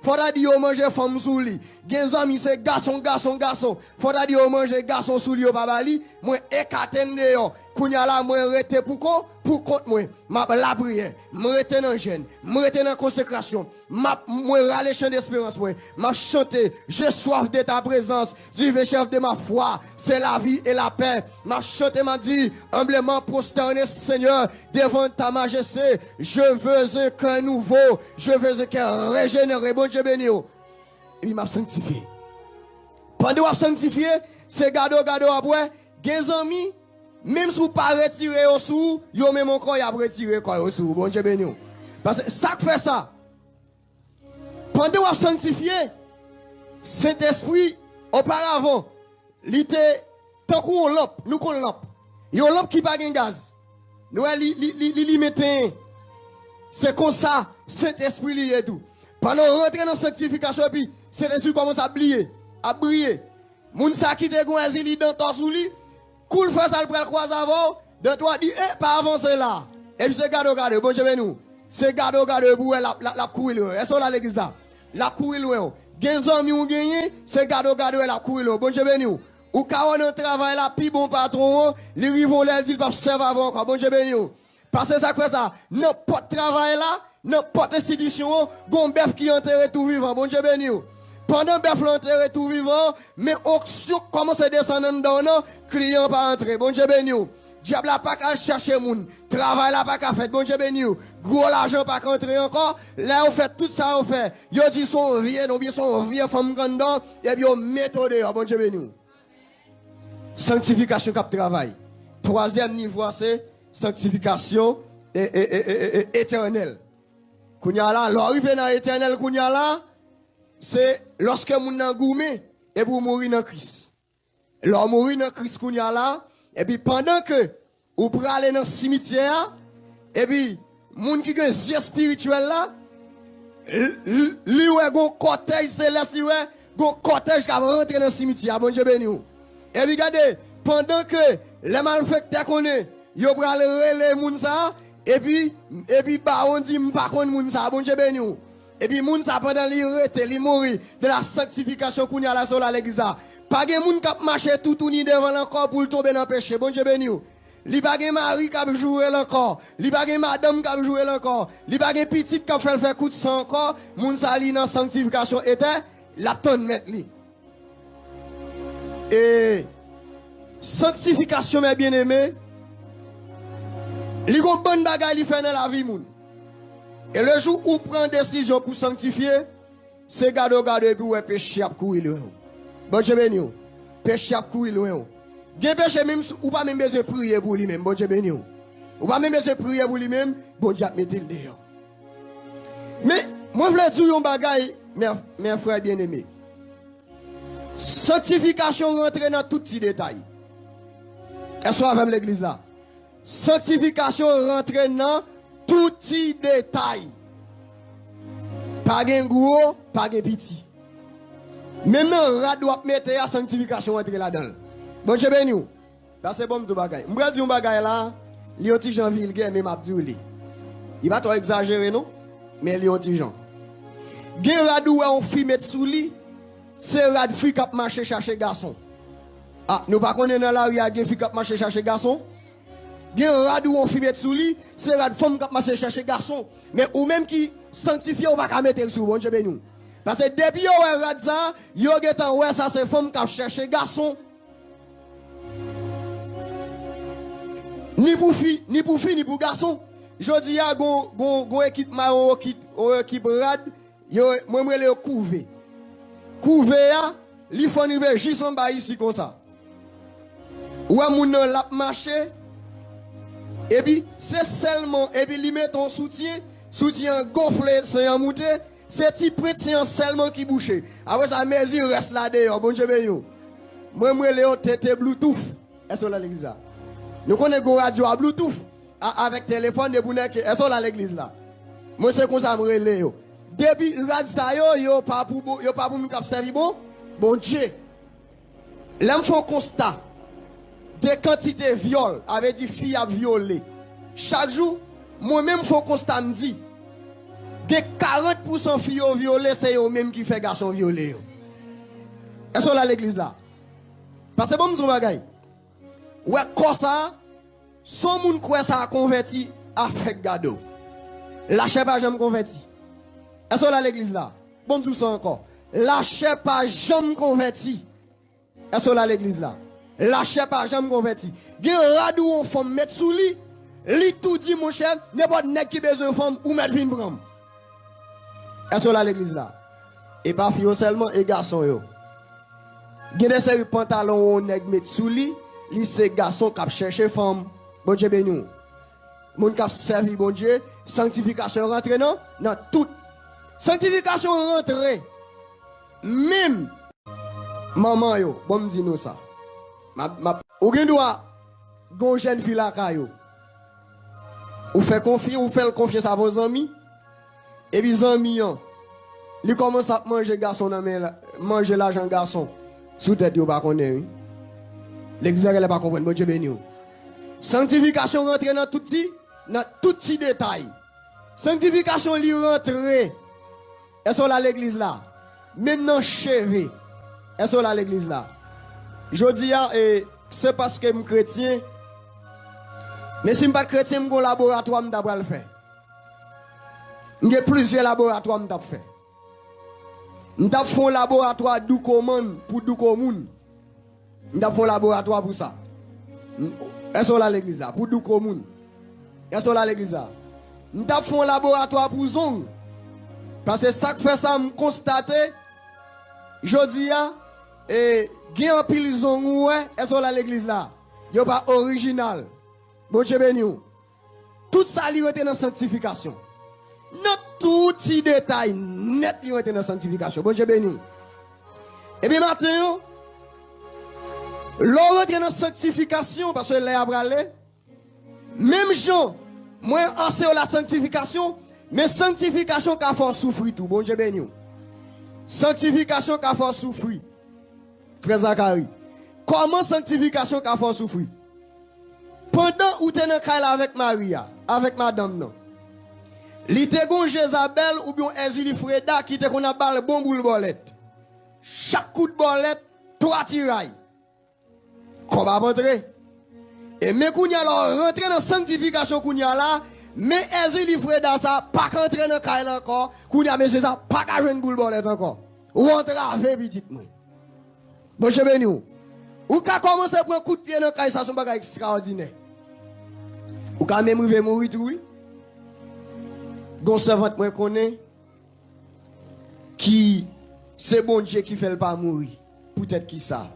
B: Faudra dire au manger femme sous lit. Gen amis c'est garçon. Faudra dire au manger garçon sous lit au babali. Moi écarter yo. Kounya la moi rete pour compte moi. M'a la prière, moi rete dans jeûne, moi rete dans consécration. Moi râler chant d'espérance moi. M'a chanter, j'ai soif de ta présence. Dieu chef de ma foi, c'est la vie et la paix. M'a chanter m'a dit humblement prosterné Seigneur devant ta majesté. Je veux un cœur nouveau, je veux un cœur régénéré. Bon Dieu béni. Et puis m'a sanctifié. Pendant m'a sanctifié, c'est gado après, gen amis. Même si vous ne pas retirer au sous, vous même encore y a retiré au sous. Bon Dieu béni. Parce que ça fait ça. Pendant que vous sanctifié, Saint-Esprit, auparavant, il était tant qu'on lampe, nous qu'on lampe. Il y a une lampe qui n'a pas de gaz. Nous, il mettait. C'est comme ça, Saint-Esprit, il est tout. Pendant que vous rentrez dans la sanctification, puis Saint-Esprit commence à briller. Moun sa qui te gon azili dans ton sous lui. Cool fait ça le pral croise avant, de toi dit pas avancer là. Et puis c'est gado, bon Dieu nous. C'est gado pour la courir. Est-ce que la l'église là? La courir loin. Gen amis ou gagné, c'est gado la courir loin. Bon Dieu nous. Ou ka on travail là, pi bon patron, les rivons là dit pas servir avant encore. Bon Dieu nous. Parce que ça fait ça, n'importe travail là, n'importe institution, gon bœuf qui enterre tout vivant. Bon Dieu nous. Pendant que l'enterre tout vivant, mais auction commence à descendre dans le client pas entrer. Bon Dieu béni. Diable n'a pas qu'à chercher moun. Travail n'a pas qu'à faire. Bon Dieu béni. Gros l'argent pas qu'à entrer encore. Là, on fait tout ça, on fait. Yo dit son vieux, non bien son vieux femme grande, et puis on méthode. Bon Dieu béni. Sanctification cap travail. Troisième niveau, c'est sanctification éternelle. Kounya là, l'arrivée dans l'éternel, kounya là, c'est lorsque moun nan goumé et pour mourir dans Christ. L'homme mourir dans Christ kounya là et puis pendant que ou pour aller dans le cimetière et puis moun qui gen yeux spirituel là lui ouais gon cortège céleste lui ouais gon cortège qui va rentrer dans le cimetière bon Dieu béni. Et puis regardez pendant que les malfaiteurs connaît yo pour aller relé moun ça et puis bah on dit m'pa konn moun ça bon Dieu béni. Et puis, moun sa pendant li mourir de la sanctification qu'on y a la sur l'église. Pas de moun qui marche tout ni devant l'encore pour tomber dans le péché. Bon Dieu béni. Li pas de mari qui a joué l'encore. Li pas de madame qui a joué l'encore. Li pas de petite qui a fait coup de sang encore. Moun sa li dans sanctification était la tonne mettre li. Et sanctification mes bien-aimés. Li gon bonne bagaille li fait dans la vie moun. Et le jour où on prend décision pour sanctifier, c'est gado et puis ouais péché à courir loin. Bon Dieu béni. Péché à courir loin. Gen péché même ou pas même besoin prier pour lui même. Bon Dieu béni. Ou pas même besoin prier pour lui même. Bon Dieu mettez le dehors. Mais moi je voulais dire un bagay mes frères bien-aimés. Sanctification rentre dans tout petit détail. Est-ce que avec l'église là? Sanctification rentre dans tout petit détail. Pas de gros, pas de petit. Maintenant, on doit mettre la sanctification entre là-dedans. Bon, je béni. Ça, c'est bon, je bagay. Je vais dire un bagay là, il y a un petit Jean vulgaire, mais m'a dit. Il va trop exagérer, non? Mais il y a un petit Jean. Gen radou on fi mettre sous lit, c'est rad fi k'ap marcher chercher garçon. Ah, nous pas connaître dans la rue gen fi k'ap marcher chercher garçon. Gen radou on fi mettre sous lit, c'est rad femme k'ap marcher chercher garçon. Mais ou même qui sanctifie ou pas ka mettre sous bon Dieu béni. Parce que depuis yo regarde ça, yo getan ouais ça c'est femme qui cherche garçon. Ni pour fille, ni pour garçon. Je dis a gon équipe marron équipe rad, yo moi me le couver. Couver a, li fon rive jison ba ici comme ça. Ou a moun nan l'a marché. Et puis c'est seulement et puis li met ton soutien gonflé, c'est en monté. C'est petit chrétien seulement qui bouche. Après ça, mes yeux restent là dehors. Bon Dieu béni. Moi, Léon, tété Bluetooth. Est-ce que là l'église là? Nous connaissons radio à Bluetooth. Avec téléphone de bounèque. Est-ce que là l'église là? Moi, c'est comme ça, me relève. Depuis radio ça, yo pas pour nous servir bon Dieu. Là, me font constat. Des quantités de viol, avec des filles à violer. Chaque jour, moi-même, font constat, me dit. De 40% filles violées, c'est eux-mêmes qui fait garçon violé. Est-ce que là l'église là? Parce que bon, nous avons ouais, comme ça, son monde quoi ça a converti avec gado. Lâchez pas jamais converti. Est-ce que là l'église là? Bon, tout ça encore. Lâchez pas jamais converti. Est-ce que là l'église là? Lâchez pas jamais converti. Gen radou on femme mettre sous li tout dit mon cher, n'importe nèg qui besoin femme ou mettre vin prendre. Est-ce que là l'église là? Et pas fille seulement et garçon yo. Gen des série pantalon on nèg met sous li c'est garçon qui chercher femme. Bon Dieu béni. Moun qui servi bon Dieu, sanctification rentre non tout. Sanctification rentre. Même maman yo, bon me dit nous ça. Ou gen doit gon jeune fille la kayo. Ou fait confiance à vos amis. Et puis amis ils commencent à manger garçon manger l'argent garçon. Sous tête yo pas connaît. L'église elle pas comprendre. Bon Dieu béni. Sanctification rentre dans tout petit détail. Sanctification li rentre. Est-ce que là l'église là? Maintenant cheveux. Est-ce que là l'église là? Je dis c'est parce que je suis chrétien. Mais si je ne suis pas chrétien, je suis un laboratoire qui le faire. Il y a plusieurs laboratoires qui fait. Nous avons fait un laboratoire d'où commande pour d'où commune. Nous avons fait un laboratoire pour ça. Est-ce que là l'église là? Pour d'où commune. Est-ce que là l'église là? Nous avons fait un laboratoire pour zone. Parce que ça fait ça, je constate. Je dis, et il y a un pile zone ouais, est-ce que là l'église là? Il n'y a pas original. Bon Dieu béni. Tout ça, il était dans la sanctification. Not tout petit détail net il était dans la sanctification. Bon Dieu béni. Et bien maintenant, l'on rentre dans la sanctification parce que les abralé, même gens, moi enseigne la sanctification, mais sanctification qu'a fait souffrir tout. Bon Dieu béni. Sanctification qu'a fait souffrir. Frère Zacharie. Comment sanctification qu'a fait souffrir? Pendant où tu es dans le avec Maria, avec madame, non. Li te gon Jézabel ou bien Ezili Freda qui te qu'on a balle bon boule bolette. Chaque coup de bolette, 3 tirailles. Comme à rentrer. Et mais qu'on y a là, rentrer dans la sanctification qu'on y a là, mais Ezili Freda ça, pas rentrer dans le encore, qu'on y a mais c'est ça, pas qu'à jouer une boule bolette encore. Ou rentrer avec petit moi. Bon, je béni ou. Ou qu'à commencer à prendre un coup de pied dans le caille, ça c'est un bagage extraordinaire. Ou qu'à même arriver mourir tout, oui. Gon servante moi connaît qui c'est bon Dieu qui fait le pas mourir. Peut-être qui ça.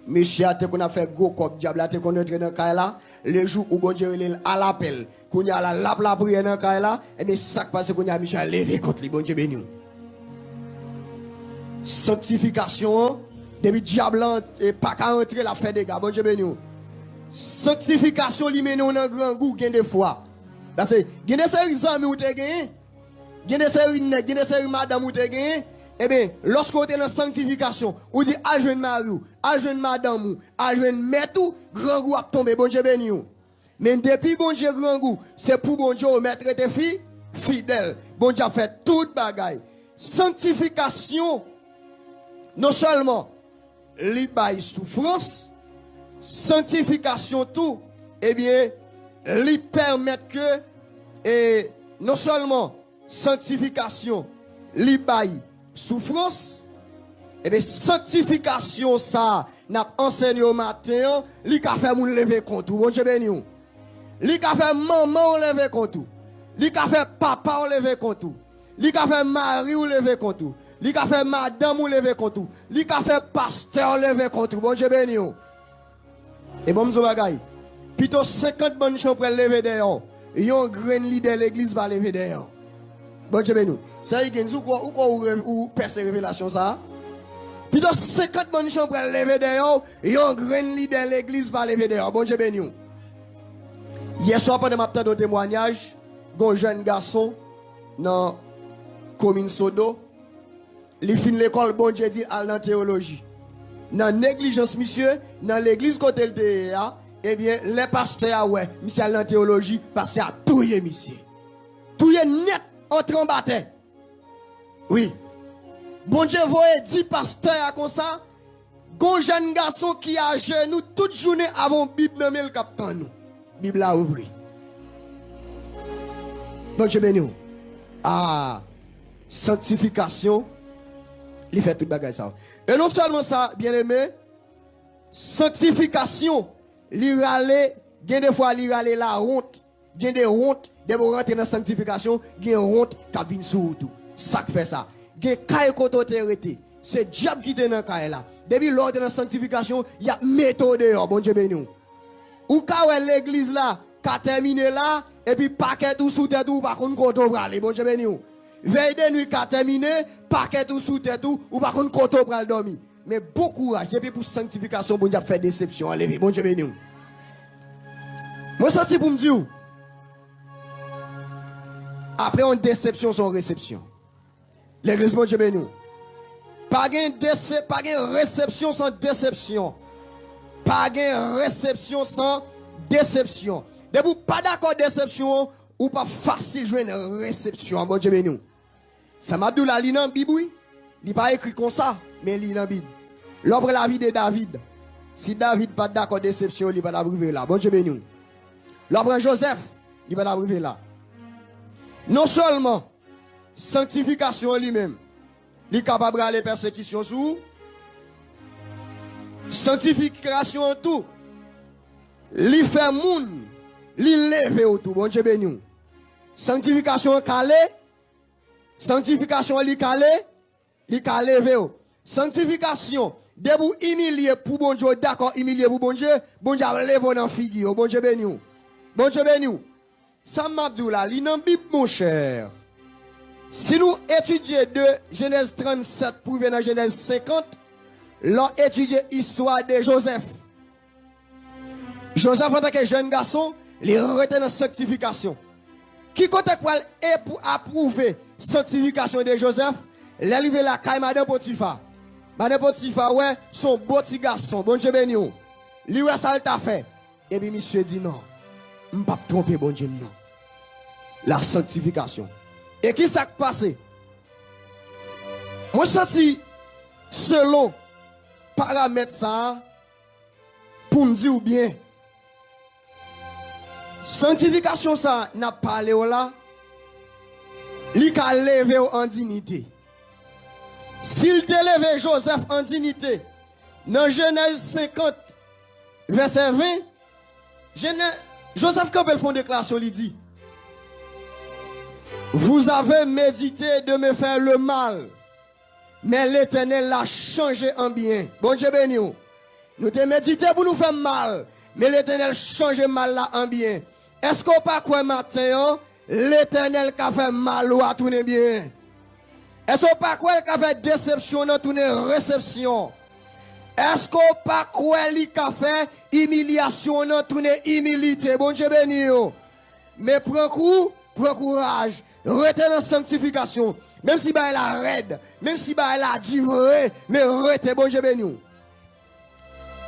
B: Monsieur a te qu'on a fait gros cop diable a te qu'on entre dans caille là, le jour où bon Dieu il à l'appel, qu'on y a la prière dans caille là, et bien ça passe qu'on y a monsieur levé contre lui bon Dieu béni. Sanctification depuis diable et pas qu'à entrer la fait des gars bon Dieu béni. Sanctification li mène dans grand goût gain des fois. Parce que il y a des séries amis ou te gagné, il y a des séries nèg, il y a des séries madame ou te gagné, eh bien lorsque vous êtes dans sanctification, ou dit à jeune mari, à jeune madame, à jeune mère tout, grand goût a tombé bon Dieu béni. Mais depuis bon Dieu grand goût, c'est pour bon Dieu mettre tes filles fidèles. Bon Dieu a fait toute bagaille. Sanctification non seulement li bay souffrance, sanctification tout, eh bien lui permettre que et non seulement sanctification lui bail souffrance, et bien sanctification ça, n'a enseigné au matin, li ka fait moun lever compte, bon Dieu béni. Li ka fait maman lever compte. Li ka fait papa lever compte. Li ka fait mari lever compte. Li ka fait madame lever compte. Li ka fait pasteur lever compte, bon Dieu béni. Et bon m'zo bagay. Plutôt 50 bonnes gens pour lever dehors. Yon grand leader l'église va lever dehors. Bon Dieu béni. Ça y est, ou perce révélation ça. Plutôt 50 bonnes gens pour lever dehors. Yon grand leader l'église va lever dehors. Bon Dieu béni. Hier soir pendant ma petite témoignage, un jeune garçon dans commune Sodo, il fin l'école bon Dieu dit à la théologie. Dans négligence monsieur, dans l'église côté le eh bien, les pasteurs, ouais, monsieur, en théologie, parce à touye, monsieur. Touye net, entre en bataille. Oui. Bon Dieu, voyez 10 pasteurs comme ça. Gon jeune garçon qui a genoux toute journée avant Bible dans le capitaine nous. Bible a ouvert. Bon Dieu béni. Ah, sanctification, il fait tout bagage ça. Et non seulement ça, bien aimé, sanctification, il râle, gen des fois il râle la honte, gen des honte, de vous rentrer dans la sanctification, gen honte qui vient sur tout. Ça fait ça. Gen kay koto terete, c'est diable qui est dans kay là. Depuis l'ordre de la sanctification, il y a méthode dehors, bon Dieu béni. Ou ka l'église là, ka terminé là, et puis paquet ou sous tête ou par contre koto brale, bon Dieu béni. Veille de nuit ka terminé, paquet ou sous tête ou par contre koto brale dormi. Mais bon courage, depuis pour sanctification, bon Dieu fait déception, enlevé, bon Dieu béni. Moi senti pour me dire, après une déception sans réception. L'église, bon Dieu béni. Pas de réception sans déception. Pas de réception sans déception. De vous pas d'accord déception, ou pas facile jouer une réception, bon Dieu béni. Ça m'a dit la ligne en Bible, oui. Il n'est pas écrit comme ça, mais il est dans la Bible. L'ombre la vie de David. Si David pas d'accord déception, il va pas arriver là. Bon Dieu béni. L'ombre Joseph, il va pas arriver là. Non seulement sanctification lui-même, il est capable de les persécutions sous. Sanctification en tout, il fait moun, il lève autour. Bon Dieu béni. Sanctification calé, sanctification li calé, li calé levé. Sanctification, de vous humilier pour bon Dieu, d'accord, humilier pour bon Dieu lève dans figure, bon Dieu béni. Bon Dieu béni. Ça m'a dit là, li nan Bible mon cher. Si nous étudions de Genèse 37 pour venir dans Genèse 50, l'on étudie l'histoire de Joseph. Joseph en tant que jeune garçon, il retient dans la sanctification. Qui compte pour approuver la sanctification de Joseph? Il est arrivé là, Madame Potiphar. Madame Potiphar, ouais, son beau petit garçon, bon Dieu béni. Lui, ouais, ça t'a fait. Et puis, monsieur dit non, je ne peux pas tromper, bon Dieu, non. La sanctification. Et qui s'est passé? Moi, senti, selon paramètres ça, pour me dire bien, sanctification ça, n'a pas parlé là, il a levé en dignité. S'il te levé Joseph en dignité, dans Genèse 50, verset 20, Joseph Campbell font déclaration, il dit, vous avez médité de me faire le mal, mais l'Éternel l'a changé en bien. Bon Dieu béni. Nous te médité pour nous faire mal, mais l'Éternel change mal là en bien. Est-ce qu'on pas quoi matin, l'Éternel qui a fait mal ou a tourné bien? Est-ce qu'on pas quoi qui a fait déception dans tourné réception? Est-ce qu'on pas quoi qui a fait humiliation dans tourné humilité? Bon Dieu béni. Mais prends courage. Rete dans la sanctification. Même si elle a raide, même si elle a divoré, mais rete, bon Dieu béni.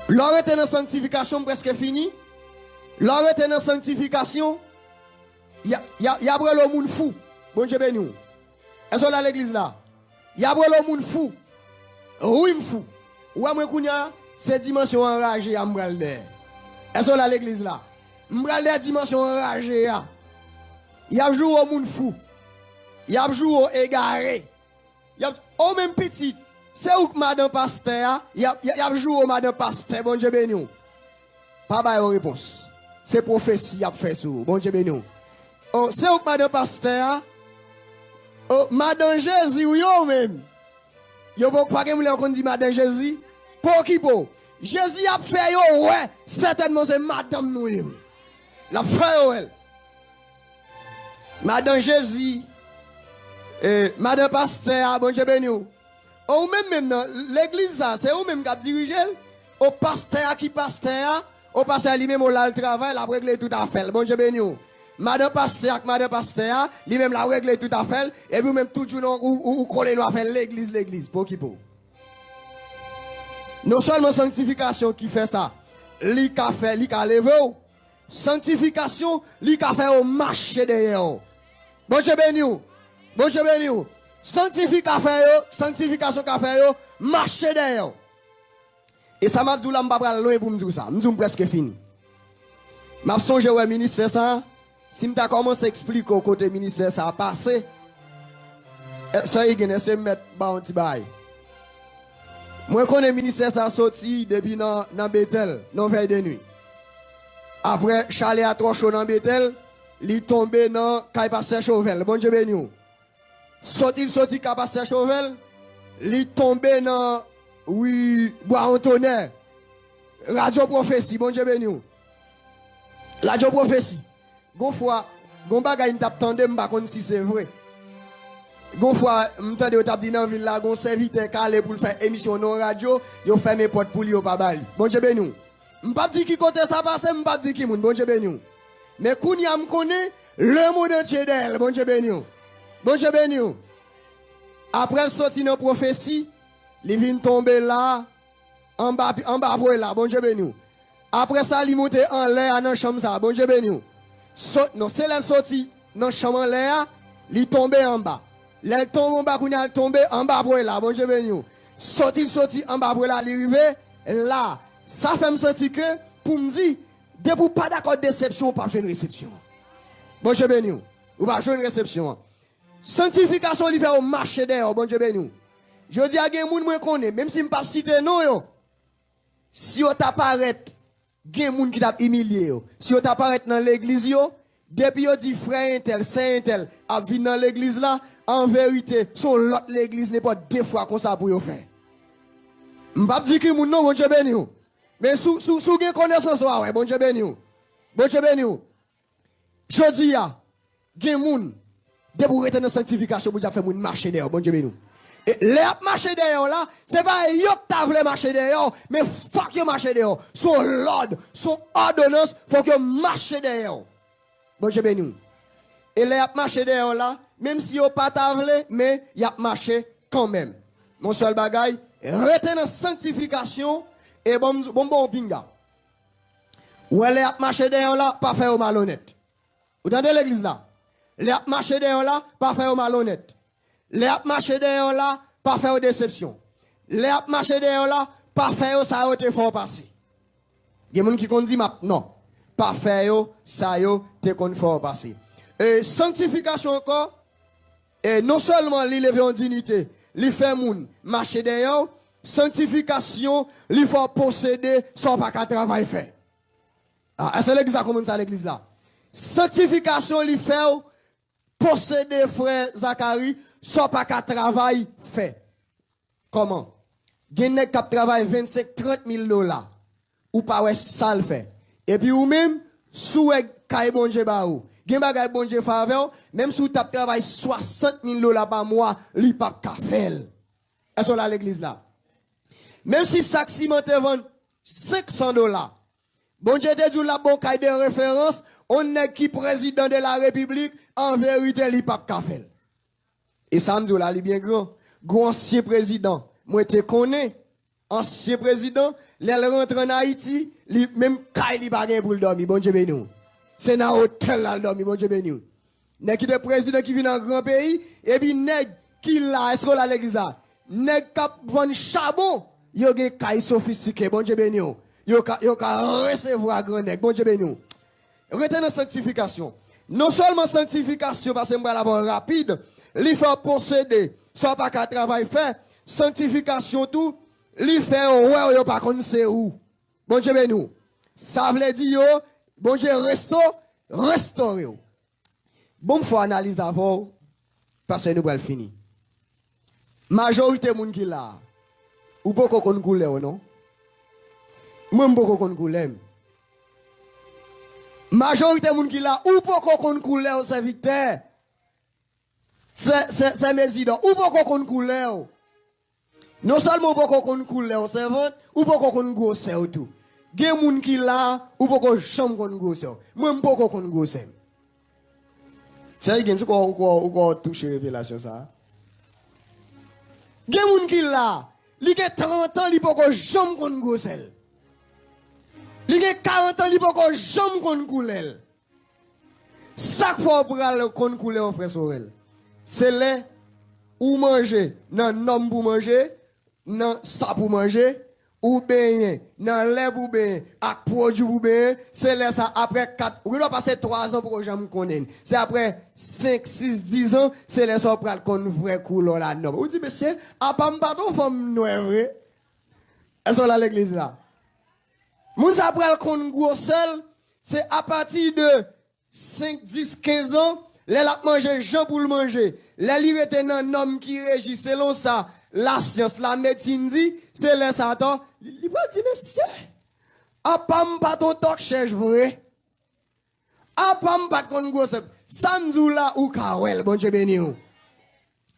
B: L'orete dans la sanctification presque fini. L'orete dans la sanctification, il y a le monde fou. Bon Dieu béni. Est-ce qu'on a l'église là? Il y a le monde fou. Oui, fou. Ou à moi, c'est dimension enragée à m'bralde. Est-ce qu'on a l'église là? M'bralde dimension enragée. Il y a joué au monde fou. Il y a joué au égaré. Au même petit, c'est où que madame pasteur, y a joué au madame pasteur, bon Dieu béni. Pas de réponse. C'est prophétie y a fait sur bon Dieu béni. Oh, c'est où que madame pasteur, oh, madame Jésus ou yo même. Yo pas que qu'on dit madame Jésus, pour qui pour? Jésus a fait yo ouais, certainement c'est madame nous. La frère elle. Madame Jésus, madame pasteur, bon Dieu béni. Ou même dans l'église, c'est ou même qui dirige. Au pasteur qui pasteur, au pasteur lui-même au le travail, la règle tout à fait. Bon Dieu béni. Madame pasteur, lui-même la règle tout à fait. Et vous même tout jour ou collez nous à faire l'église, pour qui pour. Non seulement sanctification qui fait ça, li ka fait, li ka levé. Sanctification, li ka fait au marché derrière. Bon Dieu béni. Bon Dieu béni. Sanctification qu'a fait yo, marcher derrière. Et ça m'a dit là m'pa loin pour me dire ça. M'dou presque fini. M'a songé ouais ministère ça, si m'ta commencé expliquer au côté ministère ça a passé. Ça y gagné c'est mettre ba un petit bail. Moi connais ministère ça sorti depuis dans Bethel, non veille de nuit. Après Charlie a trop chaud dans Bethel, li tombé dans Caille Pasteur Chauvel. Bon Dieu béni. Sorti Pasteur Chauvel, li tombé dans bois Antonnet. Radio prophétie, bon Dieu béni. Radio prophétie. Gon fois, gon bagay m'tap tande m'pa konn si c'est vrai. Gon fois m'tande tap di nan ville la gon serviteur calé pour faire émission non radio, yo fermé porte pour li yo pa bali. Bon Dieu béni. M'pa di ki côté ça passe, m'pa di ki moun, bon Dieu béni. Mais kounya m'konne le monde entier d'elle, bon Dieu béni. Bon Dieu béni. Après sorti dans prophétie, il vient tomber là, en bas pour là, bon Dieu béni. Après ça, il monte en l'air dans la chambre ça, bon Dieu béni. Non, c'est la sortie dans la chambre en l'air, il tombe en bas. Il tombe en bas, il tombe en bas pour là, bon Dieu béni. Sorti en bas pour là, il arrive là. Ça fait me sentir que, pour me dire, de vous pas d'accord déception, pas une réception. Bon Dieu béni. Ou pas une réception. Sanctification, il fait au marché d'air, bon Dieu béni. Je dis à des gens qui connaissent, même si je ne pas citer non, yo. Si vous t'apparaît, il y a des gens qui t'a humilié. Si vous t'apparaît dans l'église, depuis vous dit frère intel, saint intel, à venir dans l'église là, en vérité, son l'autre l'église n'est pas deux fois comme ça pour vous faire. Je ne pas dire que non, bon Dieu béni. Mais sous vous connaissance, ouais, bon Dieu béni. Bon Dieu béni. Je dis, il y a des gens de pour rester dans la sanctification pour faire moun marcher derrière, bon Dieu béni. Et les marcher derrière là, c'est pas yo qui voulu marcher derrière, mais faut que marcher derrière. Son l'ordre, son ordonnance, faut que marche derrière. Bon Dieu béni. Et les marcher derrière là, même si yo pas voulu, mais y a marché quand même. Mon seul bagay, rester dans la sanctification et bon pinga. Ou les marcher derrière là, pas faire au malhonnête. Vous entendez l'église là? Les marcher derrière là, pas faire au malhonnête. Les marcher derrière là, pas faire aux déceptions. Les marcher derrière là, pas faire ça au te fort passer. Il y a des gens qui disent non, pas faire ça te fort passer. Et sanctification encore, et non seulement l'élever en dignité, lui faire moun marcher derrière, sanctification, lui faut posséder sans pas qu'à travail fait. Ah, c'est l'église comment ça l'église là. Sanctification, lui fait posséder frère Zacharie sans pas qu'à travail fait. Comment? Gen qui travaille 25-30 000 $. Ou pas ouais ça le fait. Et puis ou même sous kay bon Dieu ba ou. Gen bagay bon Dieu faveur, même si tu travaille 60 000 $ par mois, li pas ka faire. Est-ce que l'église là? Même si sac ciment te vend 500 $. Bon Dieu te dit la bon kay de référence, on est qui président de la République, en vérité, li pas ka faire. Et ça me dit là, li bien grand. Grand ancien président, moi te connais, ancien président, les rentre en Haïti, même kay li pas pour le dormir, bon Dieu béni. C'est dans hôtel là le dormir, bon Dieu béni. Nèg qui est président qui vient dans grand pays, et puis nèg qui là, est-ce que là l'église là? Nèg k'ap vend charbon, yo gen kay sophistiqué, bon Dieu béni. Yo ka recevoir grand nèg, bon Dieu béni. Retenez sanctification. Non seulement sanctification, parce que je vais la rapide, il faut posséder soit pas qu'à travail fait, sanctification tout, li fait ouais, yo pas connaît c'est où. Bon Dieu ben nous. Ça veut dire yo, bon Dieu restaure yo. Bon faut analyser avant parce que nous va finir. Majorité moun qui là, ou beaucoup kon couleur non? Même beaucoup kon couleur. Majorité moun qui là, ou beaucoup kon couleur serviteur. C'est mes idées, ou beaucoup kon couleur. Non seulement beaucoup kon couleur servante, ou beaucoup kon grosseur tout. Gen moun qui là, ou beaucoup chambre kon grosseur. Même beaucoup kon grosseur. C'est gen c'est quoi toucher révélation ça. Gen moun ki la, li gen 30 ans, li poko jam kon gosel. Li gen 40 ans, li poko jam kon koulel. Sak fò pral kon koulel frère Sorel. C'est là ou manger, nan nom pour manger, nan sa pour manger, ou bien nan lait pour bien, ak produit pour bien, c'est là ça après 4, ou doit passer 3 ans pour que j'aime connaître. C'est après 5, 6, 10 ans, c'est là ça pral kon vrai couleur la nom. Ou dit monsieur, a pas m'paton femme noire vrai. Est-ce que l'église là? Moun sa pral kon gros seul, c'est à partir de 5, 10, 15 ans, les la manger Jean pour le manger. Les li rete nan nom qui régit selon ça, la science, la médecine dit, c'est là ça attend. Il va dire monsieur, a pas m'paton tok cherche vrai. A pas m'paton gros seul. Samzou là ou kawel, bon Dieu béni ou.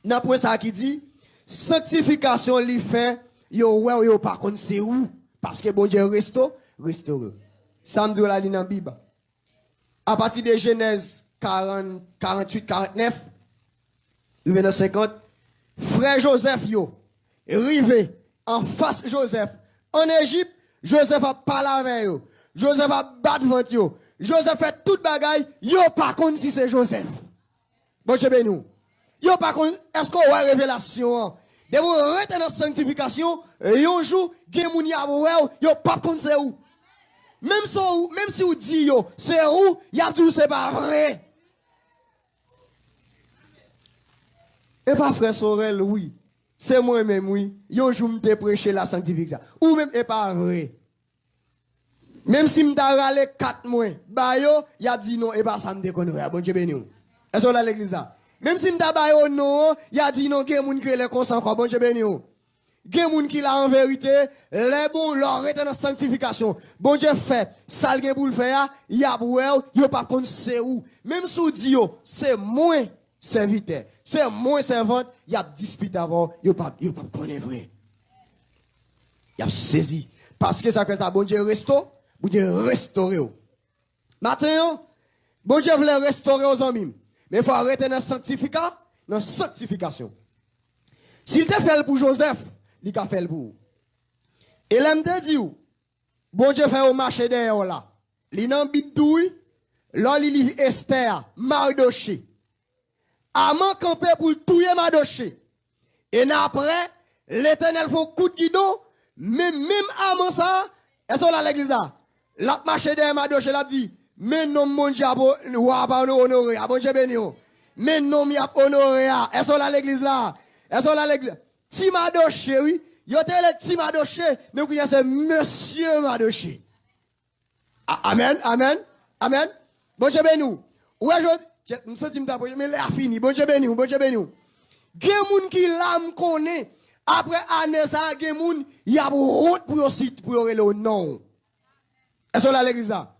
B: N'a point ça qui dit, sanctification li fait, yo ouais yo par contre c'est où? Parce que bon Dieu restaure. Samzou là li nan Bible. À partir de Genèse 40, 48, 49, il dans 50, frère Joseph yo, rivé en face Joseph, en Égypte, Joseph a parlé avec yo, Joseph a battu ventre yo, Joseph fait toute bagaille, yo pas contre si c'est Joseph. Bon Dieu béni. Yo pas contre, est-ce qu'on a révélation? De vous rester dans la sanctification, yon jour, gen moun ya yo pas contre c'est où? Même si vous dites yo, c'est où, y a dit c'est pas vrai. Et pas frère Sorel, oui. C'est moi-même, oui. Yon jour m'te prêcher la sanctification. Ou même, et pas vrai. Même si m'ta râlé 4 mois, bah yo, y a dit non, et pas ça m'te connaît. Bon Dieu béni. Est-ce qu'on a l'église là? Même si m'ta ba yo non, y a dit non, gen moun qui les consent quoi. Bon Dieu béni. Gen moun qui la en vérité, les bons leur rete dans sanctification. Bon Dieu fait, sal gen pou le faire, y a boué, yo pas kon c'est où. Même sous dit yo, c'est moins serviteur, c'est moins servante, y a dispute avant, yo pas connaît vrai. Y a saisi. Parce que ça que ça, bon Dieu restaure, bon Dieu restaure. Maintenant, bon Dieu voulait restaurer aux amis. Mais il faut arrêter dans la sanctification. S'il te fait pour Joseph, il a fait pour. Et l'aime te dit, bon Dieu fait au marché derrière là. Il n'a bidouille, là il lit Esther, Mardoché. Amant campé pour tuer Mardoché. Et après, l'Éternel fait un coup de guidon, mais même avant ça, est-ce qu'on a l'église là? La marché derrière Mardoché l'a dit, mais non mon Dieu, ou pas honoré, bon Dieu béni. Mais non mi a honoré, est-ce qu'on a l'église là? Est-ce qu'on a l'église? Ti Mardoché, oui. Yo te le ti Mardoché, mais vous connaissez monsieur Mardoché. Amen, amen, amen. Bon Dieu béni. Ouais, je me sens m'approcher, mais là fini. Bon Dieu béni, bon Dieu béni. Gen moun ki l'âme connaît, après année ça, gen moun, y a route pour yo site, pour yo le non. Est-ce que la l'église là?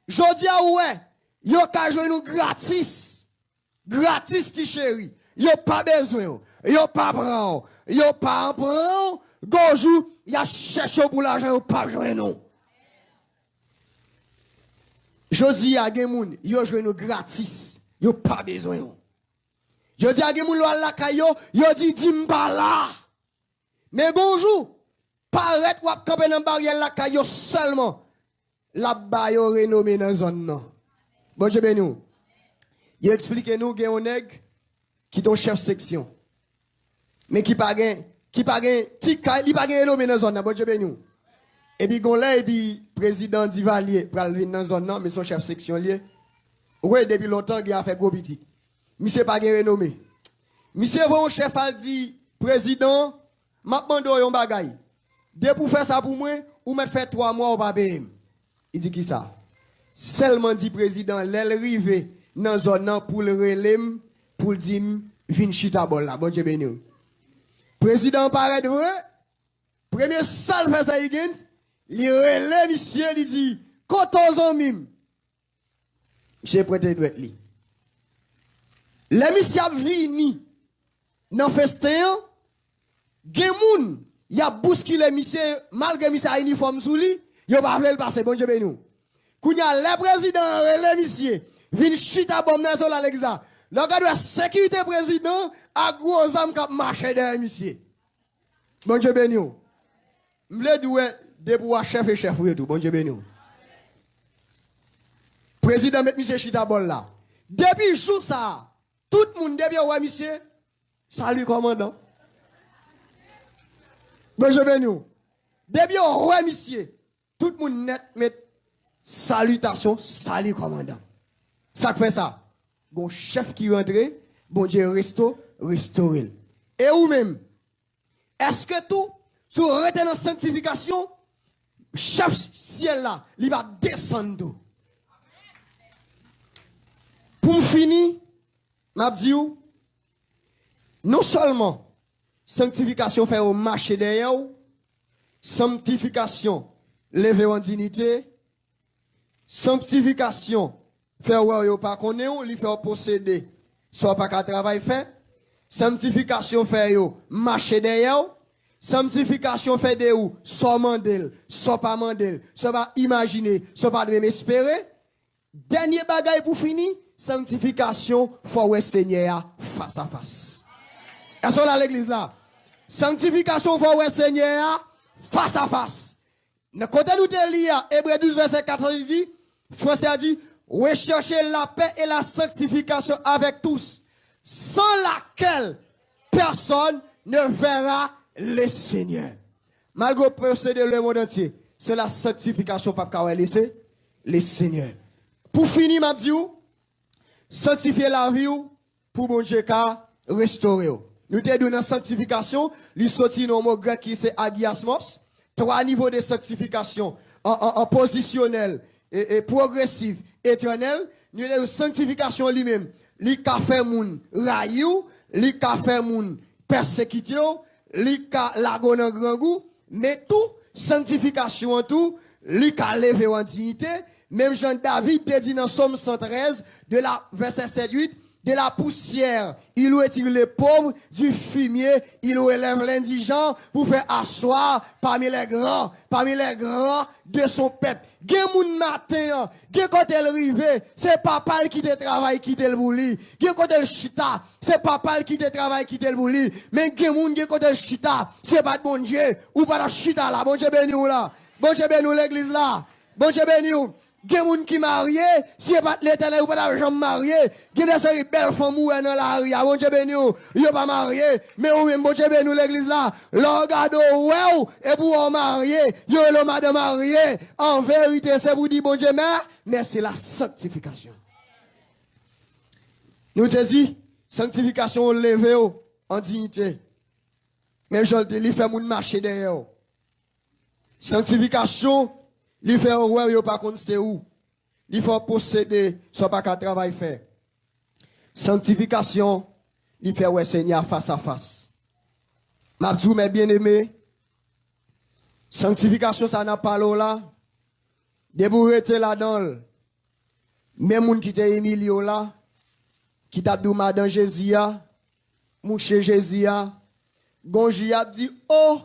B: Jodi a ouais, yo ka jouer nous gratis. Gratis ti chéri. Yo pas besoin. Yo pas prend. Yo pas prend. Gonjou, y a cherché pour l'argent, yo pas jouer non. Jodi a gen moun, yo jouer nous gratis. Yo pas besoin. Jodi a gen moun lo la kayo, yo dit dimba là. Mais bonjour, paraît ou camper dans barrière la kayo seulement. La ba yo renommé dans zone non. Bon Dieu béni. Il explique nous gen on nèg qui ton chef section. Mais qui pas gen ti il pas gen renommé dans zone. Bon Dieu béni. Et puis gon là et puis président Divalier pral venir dans zone non mais son chef section lié. Ouais depuis longtemps il a fait gros petit. Monsieur pas gen renommé. Monsieur von chef a dit, président, m'a demandé un bagay. Dès pour faire ça pour moi, ou m'a fait 3 mois au papier. Il dit qui ça? Seulement dit président, l'elle rive dans zone pour le relève, pour le dire, vin chita bol là, bon Dieu béni. Président paraît de vrai, premier salle fait ça, il relève monsieur, il dit, 14 ans mime. Monsieur prêté doit être li. Les monsieur a vini dans festin, gen moun, y a bousculé monsieur, malgré monsieur a uniforme sous lui, y a pas voulu le passer, bon Dieu béni. Kounya le président relève monsieur, vin chita bon dans sol Alexa. Le gars de sécurité président a gros âme qui marché derrière monsieur. Bon Dieu béni. M'le doué de pour chef et chef tout, bon Dieu béni. Président met monsieur chita bol là. Depuis jour ça, tout le monde depuis ouais monsieur, salut commandant. Bon Dieu béni. Depuis ouais monsieur, tout le monde net met salutation, salut commandant. Ça fait ça. Bon chef qui rentre, bon Dieu restaure. Et ou même, est-ce que tout, si vous restez dans la sanctification, chef ciel là, il va descendre. Pour finir, m'a dit, non seulement sanctification fait au marché derrière, sanctification lever en dignité, sanctification fait ouais yo pas connaît, li fait posséder, soit pas qu'à travail fait, sanctification fait yo marcher derrière, sanctification fait de ou soit mandel, soit pas mandel, soit pas imaginer, soit pas même espérer. Dernier bagay pour finir, sanctification faut ouais Seigneur face à face. Est-ce qu'on a l'église là? Sanctification faut ouais Seigneur face à face. Dans côté nous te lire Hébreux 12 verset 14 dit, Français a dit, recherchez la paix et la sanctification avec tous, sans laquelle personne ne verra le Seigneur. Malgré procéder le monde entier, c'est la sanctification pas qu'à laisser le Seigneur. Pour finir, m'a dit, sanctifier la vie pour bon Dieu qu'à restaurer. Nous te donnons sanctification, lui sorti dans mot grec qui c'est agiasmos, 3 niveaux de sanctification en positionnel et progressif, éternel. Nous avons sanctification lui-même. Li ka fait moun rayou, li ka fait moun persécuté, li ka lagon en grand goût, mais tout sanctification en tout, li ka lever en dignité. Même Jean David te dit dans Somme 113 de la verset 7-8, de la poussière, il retire les pauvres, du fumier, il élève l'indigent pour faire asseoir parmi les grands de son peuple. Gen moun matin, gen quand elle rive, c'est papa qui te travaille, qui te le bouli. Gen quand elle chita, c'est papa qui te travaille, qui te le bouli. Mais gen moun, gen quand elle chita, c'est pas de bon Dieu, ou pas de chita là, bon Dieu béni ou là. Bon Dieu béni ou l'église là. Bon Dieu béni ou. Gen moun qui marié, si pas l'éternel ou pas d'argent marié, gen des séries belles femmes ou dans la rue, bon Dieu béni ou, yo pas marié, mais ou même bon Dieu béni ou l'église là, l'orgado ou et pour marié, yo le madame marié, en vérité c'est vous dire bon Dieu mais c'est la sanctification. Nous te dit, sanctification levé en dignité. Mais je te dis, fait moun marcher derrière. Sanctification li fait ouais yo pas contre c'est où. Il faut posséder soit pas qu'à travail fait. Sanctification, il fait ouais Seigneur face à face. M'abdou mes bien-aimés. Sanctification ça n'a pas là. De vous rester là-dedans. Même moun qui te Emilio là, qui t'a dit madame Jésus a, mouche Jésus a, gonji a dit oh,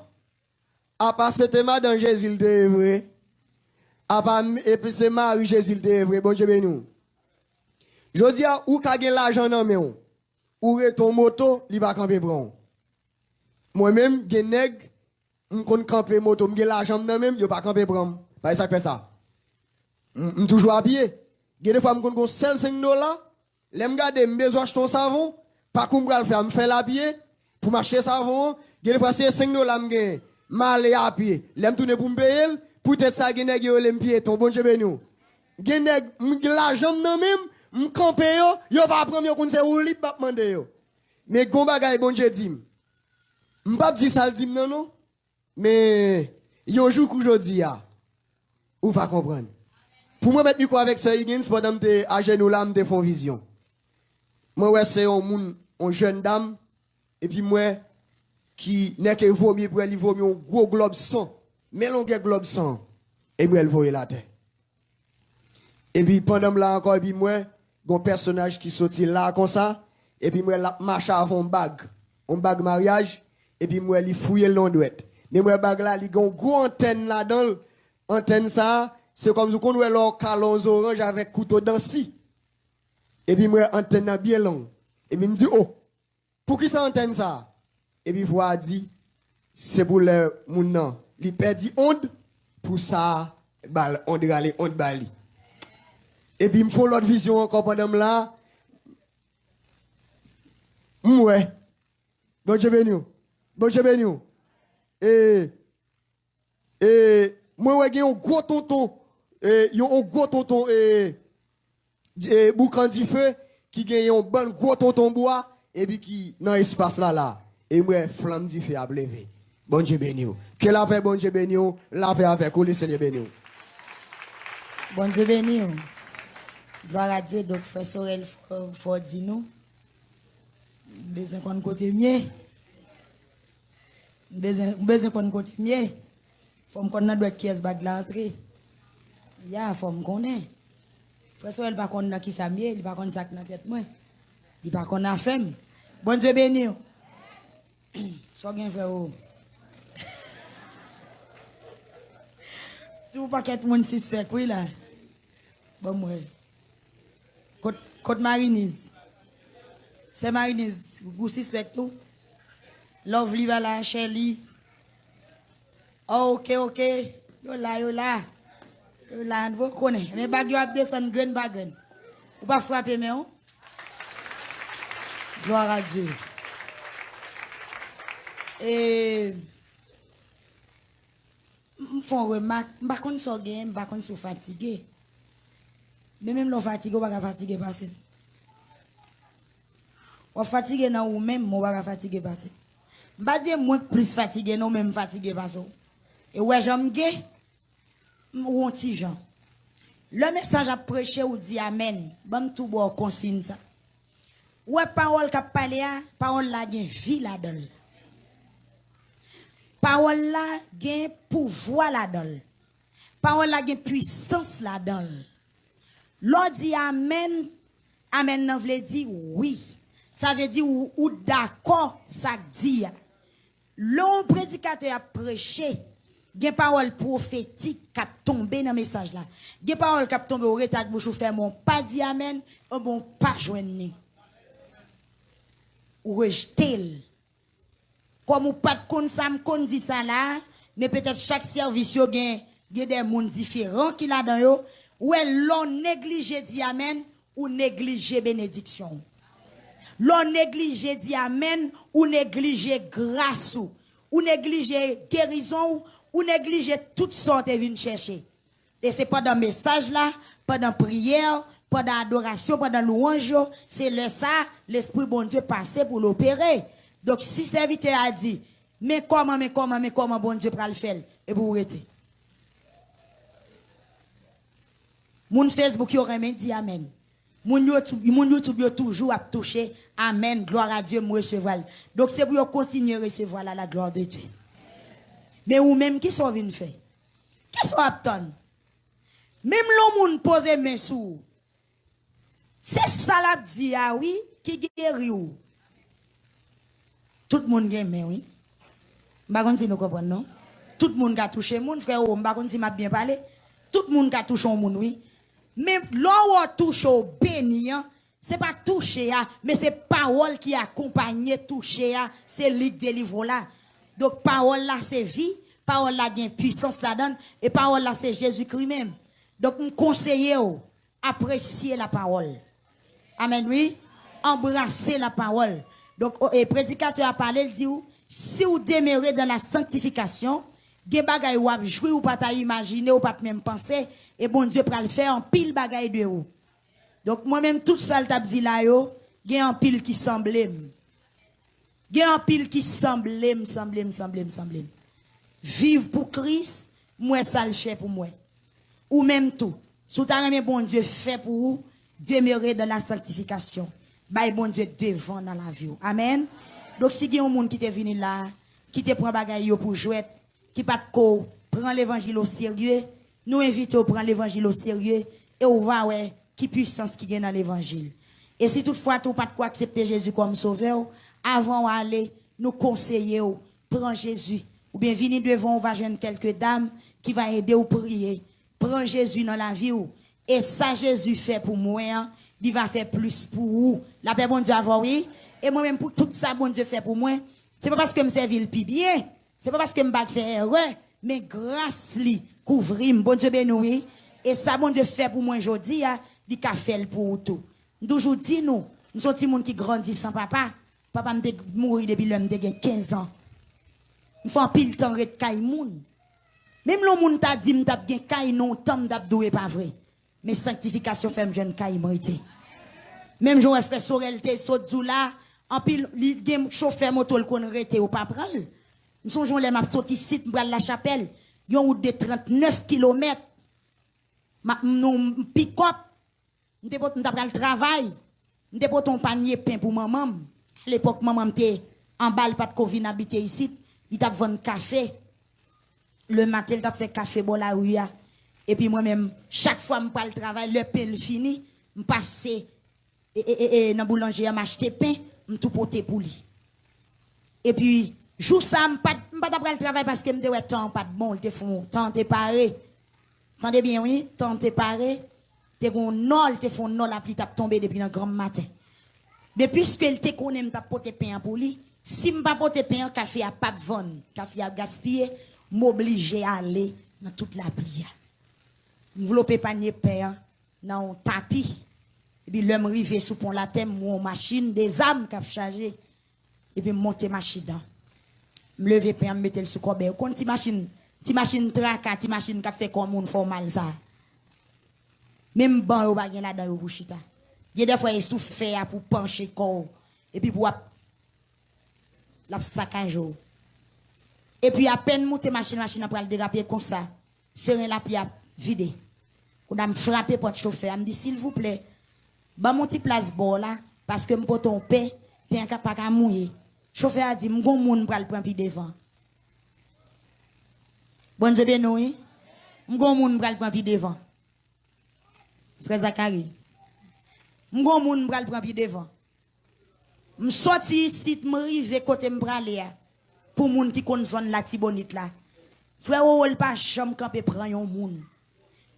B: à part c'était madame Jésus de vrai. Et puis c'est Marie Jésus de vrai, bon Dieu béni. Je dis à ou ka gen l'argent dans main ou ton moto, li va camper prend. Moi-même gen nèg m'kon camper moto, m'gen l'argent dans même, yo pas camper prend. Pas ça fait ça. Toujours à pied. Gen des fois m'kon gon sel $5, l'aime garder m'besoin acheter un savon, pas comme le faire, me faire la pied pour m'acheter savon, gen des fois c'est $5 m'gen, m'aller à pied, l'aime tourner pour me payer. Peut-être ça gen nèg yo lem piéton bon Dieu béni. Gen nèg l'argent nan même m'camper yo pas prendre yo kon c'est ou li pas demander yo. Mais gon bagay bon Dieu dit. M'pas dire ça le dit non non. Mais yon jour qu'aujourd'hui ya. Ou va comprendre. Pour moi mettre micro avec Sir Higgins pendant que à genoux là me font vision. Moi ouais c'est un jeune dame et puis moi qui n'est que vomi pour elle vomi un gros globe sang. Mélanger globe sang et puis elle voyait la terre. Et puis pendant là encore et puis moi un personnage qui sorti là comme ça et puis moi la marche avant un bague mariage et puis moi il fouiller l'ondouette. Mais moi bague là il y a une grosse antenne là-dedans. Antenne ça, c'est comme si on voit leur calons orange avec couteau d'ansi. Et puis moi antenne bien long. Et puis me dit oh, pour qui ça antenne ça? Et puis voix dit c'est pour le moun nan, il perdit onde pour ça bal onde rale onde bali. Et puis me font l'autre vision encore pendant là. Ouais. Bon Dieu béni. Bon Dieu béni. Et moi ouais gen un gros tonton un gros tonton boucan du feu qui gagne un bon gros tonton bois et puis qui dans espace là et moi flamme du feu a levé. Bon Dieu béni. Que la paix bon Dieu béni, la paix avec vous le Seigneur béni.
C: Bon Dieu béni. Gloire à Dieu, donc frère Sorel faut dire nous. Besoin qu'on côté mieux. Besoin qu'on côté mieux. Faut qu'on a doit caisse bag l'entrée. Ya faut me connaître. Frère Sorel pas qu'on qui ça mieux, il pas qu'on ça dans tête moi. Il pas qu'on a femme. Bon Dieu béni. So gen frère. Tout paquet moun suspect oui là. Bon moi. Côte Marinise. C'est Marinise, vous suspect tout. Lovely Vala, Shelly. Oh, ok. Yo là. Vous connaissez. Mais bag yo ap descend grain bagan. Ou pas frapper mais on. Gloire à Dieu. Et m'font remarque, m'pa konn so gen, m'pa konn sou fatigué. Mais même l'on fatigué, on va fatigué passer. On fatigué nan ou même, on va fatigué passer. M'pa dire moins plus fatigué non même fatigué passer. Et ouais j'aime gay ou un petit gens. Le message a prêché ou dit amen. Bon tout bon consigne ça. Ouais parole qu'a parlé a, parole la gen vie là-dedans. Parole la gen pouvoir là-dedans. Parole la gen puissance là-dedans. L'on dit amen, amen nan vle di oui. Ça veut dire ou d'accord ça dit. L'on prédicateur a prêché, gen parole prophétique qui a tombé dans message là. Gen parole qui a tombé au retard bouche ou faire mon pas dit amen, ou bon pas joindre. Ou rejeter. Comme ou pas de kon ça me kon dit ça là, mais peut-être chaque service yo gen des monde différents qui là dans yo. Ou l'on néglige dit amen ou néglige bénédiction. L'on néglige dit amen ou néglige grâce ou néglige guérison ou néglige toutes sortes et vinn chercher. Et c'est pas dans message là, pas dans prière, pas dans adoration, pas dans louange, c'est le ça l'esprit bon Dieu passé pour l'opérer. Donc si serviteur a dit mais comment bon Dieu pral le faire et pour arrêter. Moun Facebook yo remen dit amen. Moun YouTube yo toujours a touché amen, gloire à Dieu, me recevoir. Donc c'est pour yo continuer recevoir la gloire de Dieu. Mais ou même qui sont vinn faire? Qui sont attend? Même l'on moun pose main sou. C'est ça la dit ah oui qui guéri ou. Tout le monde gen main oui. M'pa konn si nous comprendre non? Tout le monde a touché moun frère ou m'pa konn si m'a bien parlé. Tout le monde a touché moun oui. Mais l'on touche au béni, c'est pas toucher, mais c'est parole qui accompagne toucher, c'est ligue délivre là. Donc parole là c'est vie, parole là gain puissance là-dedans, et parole là c'est Jésus-Christ même. Donc me conseiller apprécier la parole. Amen oui, embrasser la parole. Donc et prédicateur a parlé, il dit si vous demeurez dans la sanctification, des bagaille ou ap jouer ou pas imaginer ou pas même penser. Et bon Dieu pral faire en pile bagaille de ou. Donc moi-même tout ça t'a dit là yo, gen en pile qui semble. Il y a un pile qui semble. Vivre pour Christ, moi ça le fait pour moi. Ou même tout. Si tu as bon Dieu fait pour vous, demeurer dans la sanctification. Bah bon Dieu devant dans la vie. Amen. Donc si il y a un monde qui est venu là, qui te prend bagaille pour jouer, qui pas de prend l'évangile au sérieux, nous invitons à prendre l'évangile au sérieux et on va ouais qui puissance qui est dans l'évangile. Et si toutefois tu pas de quoi accepter Jésus comme sauveur, avant d'aller nous conseiller prends Jésus ou bien venir devant on va joindre quelques dames qui va aider ou prier. Prends Jésus dans la vie et ça Jésus fait pour moi, il va faire plus pour vous. La paix bon Dieu avoir oui et moi même pour tout ça bon Dieu fait pour moi, c'est pas parce que me servir le plus bien, c'est pas parce que me pas faire erreur, mais grâce li couvrir bon Dieu béni et ça bon Dieu fait pour moi aujourd'hui, il a fait pour tout. Toujours dit nous sommes des gens qui grandissent sans papa. Papa m'a mourir depuis l'homme de 15 ans. Nous faisons pile temps de caille moun. Même le monde t'a dit m't'a bien caille non temps d'abdoué pas vrai. Mais sanctification fait me jeune caille morité. Même Jean frère Sorel te saut là en pile li chauffeur moto le kon rete ou pas prendre. Nous songeons les m'a sorti site la chapelle, yon route de 39 km. Non pick-up. M't'a pral le travail. M't'a pas ton panier pain pour maman. À l'époque, maman était en balle, pas de Covid, habité ici. Il t'a vendu café. Le matin, il t'a fait café bon la rue. Et puis moi-même, chaque fois que je parle travail, le pain fini, je passe dans le boulanger à m'acheter pain, je tout porter pour lui. Et puis, jour ça, je ne pas le travail parce que je me temps pas de bon, le temps t'es paré. Tendez bien, oui, temps t'es paré. T'es gon nol, t'es font nol, la pluie t'a tombé depuis un grand matin. Mais puisque il te connaît, m'ta porter pain pour lui, si m'pa porter pain, café a pas de vendre, café a gaspillé, m'oblige à aller dans toute la pluie. M'envelopper panier pain dans un tapis. Et puis l'homme rivé sous pont la thème, mon machine, des âmes qu'a chargé. Et puis monter machine dedans. M'lever pain, mettre le sous corbeille. Quand ti machine traka, ti machine qu'a fait comme moun formal ça. Même ban ou bagay là dans chita. Il y a des fois, il souffre pour pencher corps. Et puis pour la saccage. Et puis à peine monter machine pour le déraper comme ça. Serein la pluie a vidé. On a me frappé pour le chauffeur. Il me dit, s'il vous plaît, bah mon petit place bord là, parce que m'po ton pain, pain pas qu'à mouiller. Chauffeur a dit, m'gon moun pral prendre puis devant. Bon Dieu bien oui. M'gon moun pral prendre puis devant. Frère Zachary. M'gon moun pral prendre puis devant. M'sorti ici, m'rive côté m'pralé pour moun qui kon zone la tibonite là. Frère ou pas chambre camper prend yon moun.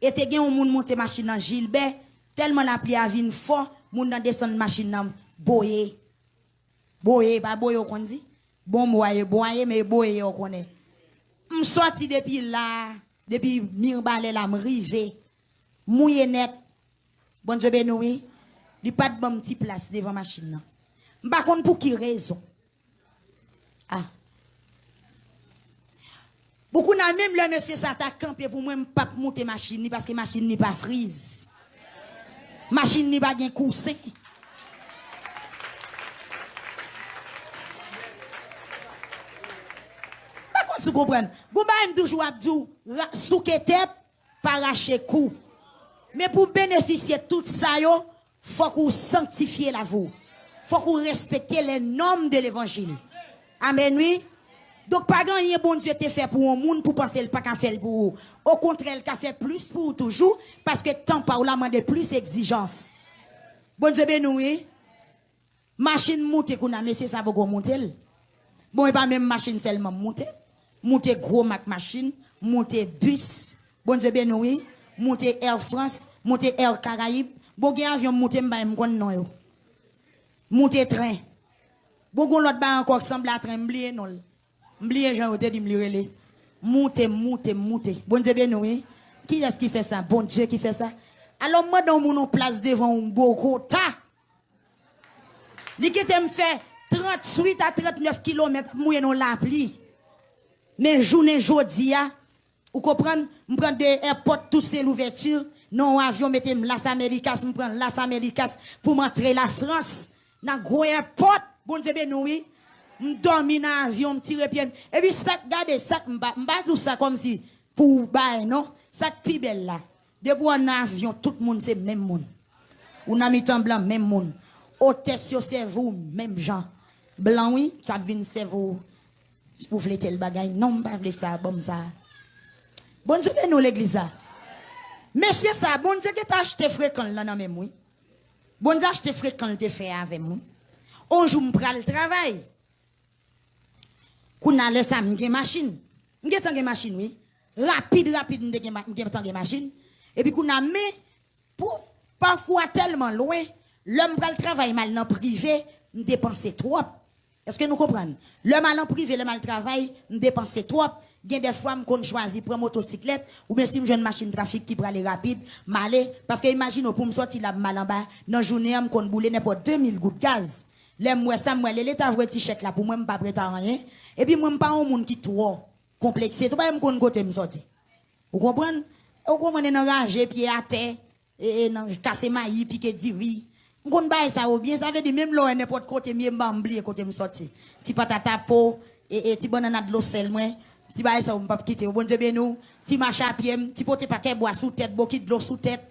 C: Et te gen yon moun monte machine dans Gilbert, tellement la pluie a vinn fort, moun nan descend machine nan boye. Boye, pas boye on dit. Bon boye mais boye on connaît. M'sorti depuis là, depuis mirbalé là m'rive. Mouye net. Bon Dieu béni oui. Li pas de bon petit place devant machine nan. M'pa konn pour qui raison. Ah. Beaucoup n'a même le monsieur ça t'a campé pour moi pas monter machine parce que machine n'est pas frise. Machine n'est pas gain coussin. Pas qu'on se comprenne. Vous ba toujours abdou souke tête paracher cou. Mais pour bénéficier de tout ça yo, faut qu'on sanctifie la vous. Faut qu'on respecte les normes de l'évangile. Amen oui. Donc, pas grand bon Dieu te fait pour un monde pour penser le pas qu'à faire pour vous. Au contraire, il a fait plus pour vous toujours, parce que tant par là, de plus exigence. Bon Dieu béni, machine monte qu'on a, mais c'est ça pour monter. Bon, et pas même machine seulement monter. Monter gros machine, monter bus. Bon Dieu béni, monter Air France, monter Air Caraïbes. Bon, il avion monter m'kon non. Monter train. Bon, l'autre ba encore semble à train m'blier non. M'blier Jean Ote dit m'lirele. Monter. Bon Dieu bien oui. Qui est-ce qui fait ça? Bon Dieu qui fait ça. Alors moi dans mon place devant un beau quota. Li qui me fait 38 à 39 km mouye non la pli. Mais journée jodi a ou comprendre m'prendre des airport toutes ces l'ouverture, non avion mettez Las Americas, m'prendre Las Americas pour m'entrer la France dans gros airport. Bon Dieu bien oui. M'dormi dans avion, m'tire pied. Et puis ça regardez ça m'ba tout ça comme si pour bail non, ça pi belle là. Depuis en avion tout le monde c'est même monde. Ou n'a mi temps blanc même monde. Hôtesse c'est vous même gens. Blanc oui, qui vinn c'est vous. Pour fléter le bagay, non pas vle ça bon ça. Bon Dieu nous l'église là. Monsieur ça, bon Dieu qui t'a acheté fréquent là dans même oui. Bon Dieu acheté fréquent te fait avec moi. On joue m'pral le travail. Qu'on a le ça m'gen machine. M'gen tant machine oui. Rapide m'gen tant machine. Et puis qu'on a mais pour parfois tellement loin, l'homme pral travail mal dans privé, m'dépenser trop. Est-ce que nous comprenons? Le mal en privé, le mal travail, nous dépensons trop. Il y a des fois, qu'on choisit pour une motocyclette, ou bien si je une machine de trafic qui peut aller rapide, malé, parce que imagine, pour me sortir la mal en bas, dans la journée, je peux bouler n'importe 2000 gouttes de gaz. Là, moi, ça, moi, l'État voit petit chèque là, pour moi, je ne pas prêter rien. Et puis, moi, je ne pas un monde qui est trop complexé. Tu vois, je ne côté me sortir. Vous comprenez? Vous comprenez, dans rage, pied à terre, et casser maïs, piquer du riz. M'gon bail ça ou bien ça veut dire même là n'importe côté mieux m'ambli côté me sorti ti patata po et ti banana de l'eau sel moi ti bail ça on pas quitter bon Dieu bien nous ti marché à pied ti pote paquet bois sous tête bokit de l'eau sous tête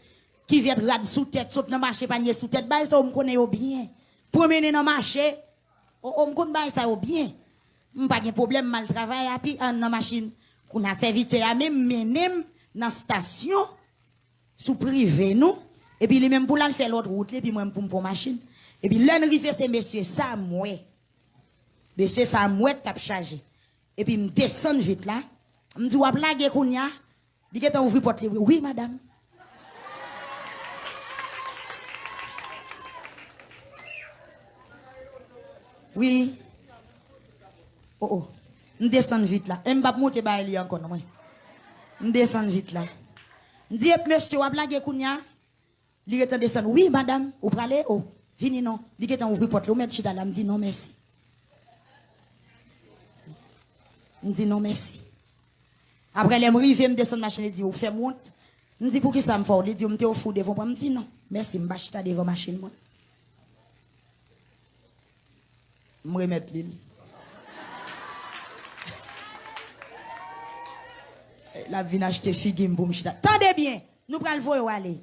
C: qui vient rad sous tête saute dans marché panier sous tête bail ça on me connaît bien promener dans marché on me connaît bail ça ou bien pas de problème mal travail à puis en machine qu'on a serviteur à même menem dans station sous privé nous. Et puis, lui-même pour faire l'autre route, et puis moi, pour machine. Et puis, l'un rive, c'est monsieur Samoué. Monsieur Samoué, t'as chargé. Et puis, me descend vite là. Me dit, wap la gekounya. Dit que t'as ouvert porte. Oui, madame. Oui. Oh, oh. Me descend vite là. Et m'bap monter ba li encore, non. Me descend vite là. Me dit, monsieur, wap la gekounya. Il est descendu. Oui, madame, vous parlez? Oh, vini non. Il est ouvert porte. Vous mettez chita là. Me dit non, merci. Me dit non, merci. Après, les m'rive, me descend machine. Il dit, vous faites monte. Me dit, pour qui ça me fait? Il dit, vous me au fou devant moi. Me dit non, merci. Me chita devant machine. Me remettre l'île. La vie acheter figue pour me chita. Tendez bien. Nous prenons le voyou aller.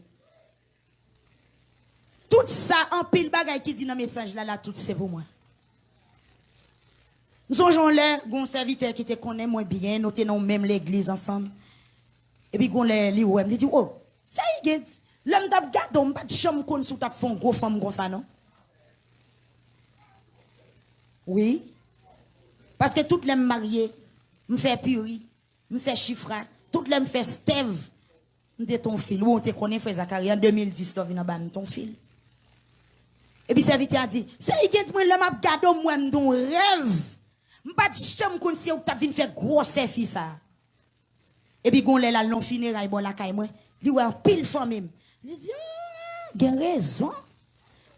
C: Tout ça, en pile bagay qui dit dans le message là, tout c'est pour moi. Nous sommes là, un serviteur qui te connaît moins bien, nous sommes même l'église ensemble. Et puis, on il dit, oh, ça y est, l'homme t'a gardé, on pas de chambre qu'on sous ta fond, gros femme comme ça, non? Oui. Parce que toutes les mariées, me fait puri, me fait chiffra, toutes les me fait stève. De ton fil, où on te connaît, fait Zacharie en 2010, tu viens dans ton fil. Et puis, serviteur a dit, c'est que moi, l'homme a gardé moi, mon rêve. Je ne pas de chambre qu'on sait où tu as venu faire gros service. Et puis, on l'a non funérailles, bon, la caille, moi. Il dit, pile femme même. Il dit, il a raison.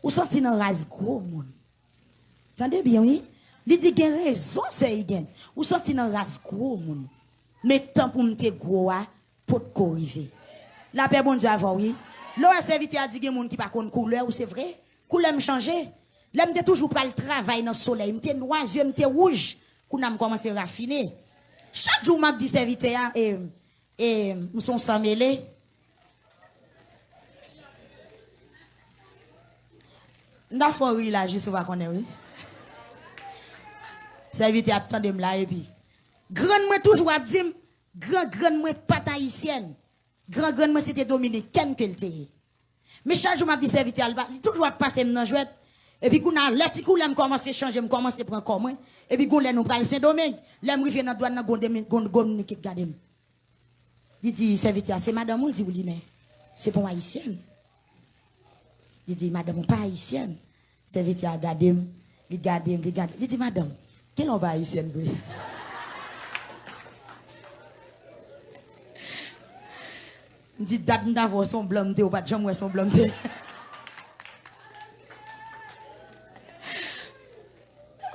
C: Ou sorti dans race gros, monde. Attendez bien, oui? Il dit, il a raison, c'est Igent. Ou sorti dans race gros, monde. Mais tant pour me te gros, pour te corriger. La paix, bon Dieu, avant, oui. L'autre serviteur a dit, il y a des gens qui ne connaissent pas couleur, ou c'est vrai? Couleur me changer. Là, je toujours pas le travail dans le soleil. Je suis noir, je suis rouge. Quand je commence à raffiner. Chaque jour, je dis serviteur et nous sommes sans mêler. N'a pas oui là, je sais pas qu'on est oui. Serviteur attend de me là et puis. Grand moi toujours à dire, grand moi pas haïtienne. Grand moi c'était dominicaine que le mais chaque jour, je dis serviteur, il toujours passer dans jouet. Et puis, quand on a les coups, je commence à changer, je commence à prendre comme moi. Et puis, quand on a Saint-Domingue, là, je viens dans la douane, qui regarde. Il dit, serviteur, c'est madame, il dit, mais c'est pour haïtienne. Il dit, madame, pas haïtienne. Serviteur, regardez, il dit, madame, quelle on va haïtienne, vous? Il dit, date d'avoir son blanc, ou pas de jambe, son blanc.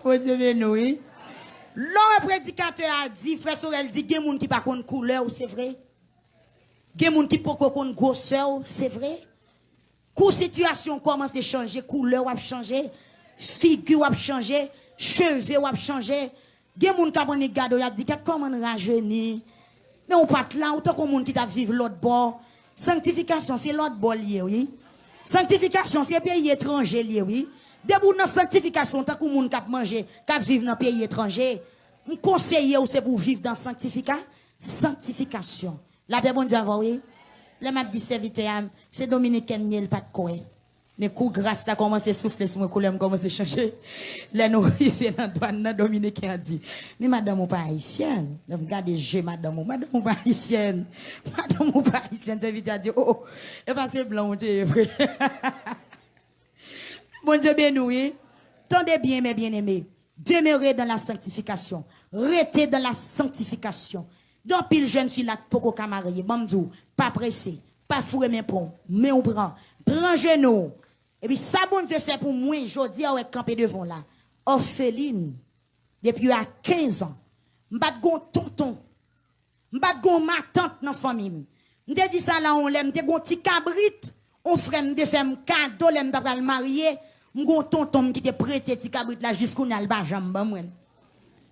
C: Oh Dieu, bien oui. L'homme prédicateur a dit, frère Sorel dit, il y a des gens qui ne connaissent pas couleur, c'est vrai. Il y a des gens qui ne connaissent pas grosseur, c'est vrai. Quand la situation commence à changer, couleur a changé, figure a changé, cheveux ou changer. Gen moun ka prendre gado, y a dit comment rajeunir. Mais on pas là, autant qu'on monde qui t'a vivre l'autre bord. Sanctification c'est l'autre bord lié, oui. Sanctification c'est pays étranger lié, oui. Debout dans sanctification tant qu'on monde qui manger, qui vivre dans pays étranger. On conseille ou c'est pour vivre dans sanctification. La paix bon Dieu avant, oui. Les m'a dit serviteur, c'est dominicain miel pas de quoi. Mais coup grâce t'as commencé à souffler sur mon colère, commencé à changer. Les nous arrivés dans douane dominicain a dit, mais madame ou pas haïtienne. Je regarde je madame ou pas haïtienne. Madame ou pas haïtienne, serviteur a dit oh, et pas c'est blanc on t'est vrai. Bon Dieu béni oui. Tendez bien mes bien-aimés. Demeurez dans la sanctification. Restez dans la sanctification. Dans pile jeune fille là pour qu'on marier, bamdou, pas pressé, pas fourrer mes ponts, mais on prend genou. Et puis ça bon Dieu fait pour moi, jodi a camper devant là. Orpheline depuis à 15 ans. M'pas gon tonton. M'pas gon ma tante dans famille. M'te dit ça là on l'aime, m'te gon petit cabrit, on frère m'te fait cadeau l'aime t'a marier, m'gon tonton qui te prêté petit cabrit là jusqu'au n'a pas jambe moi.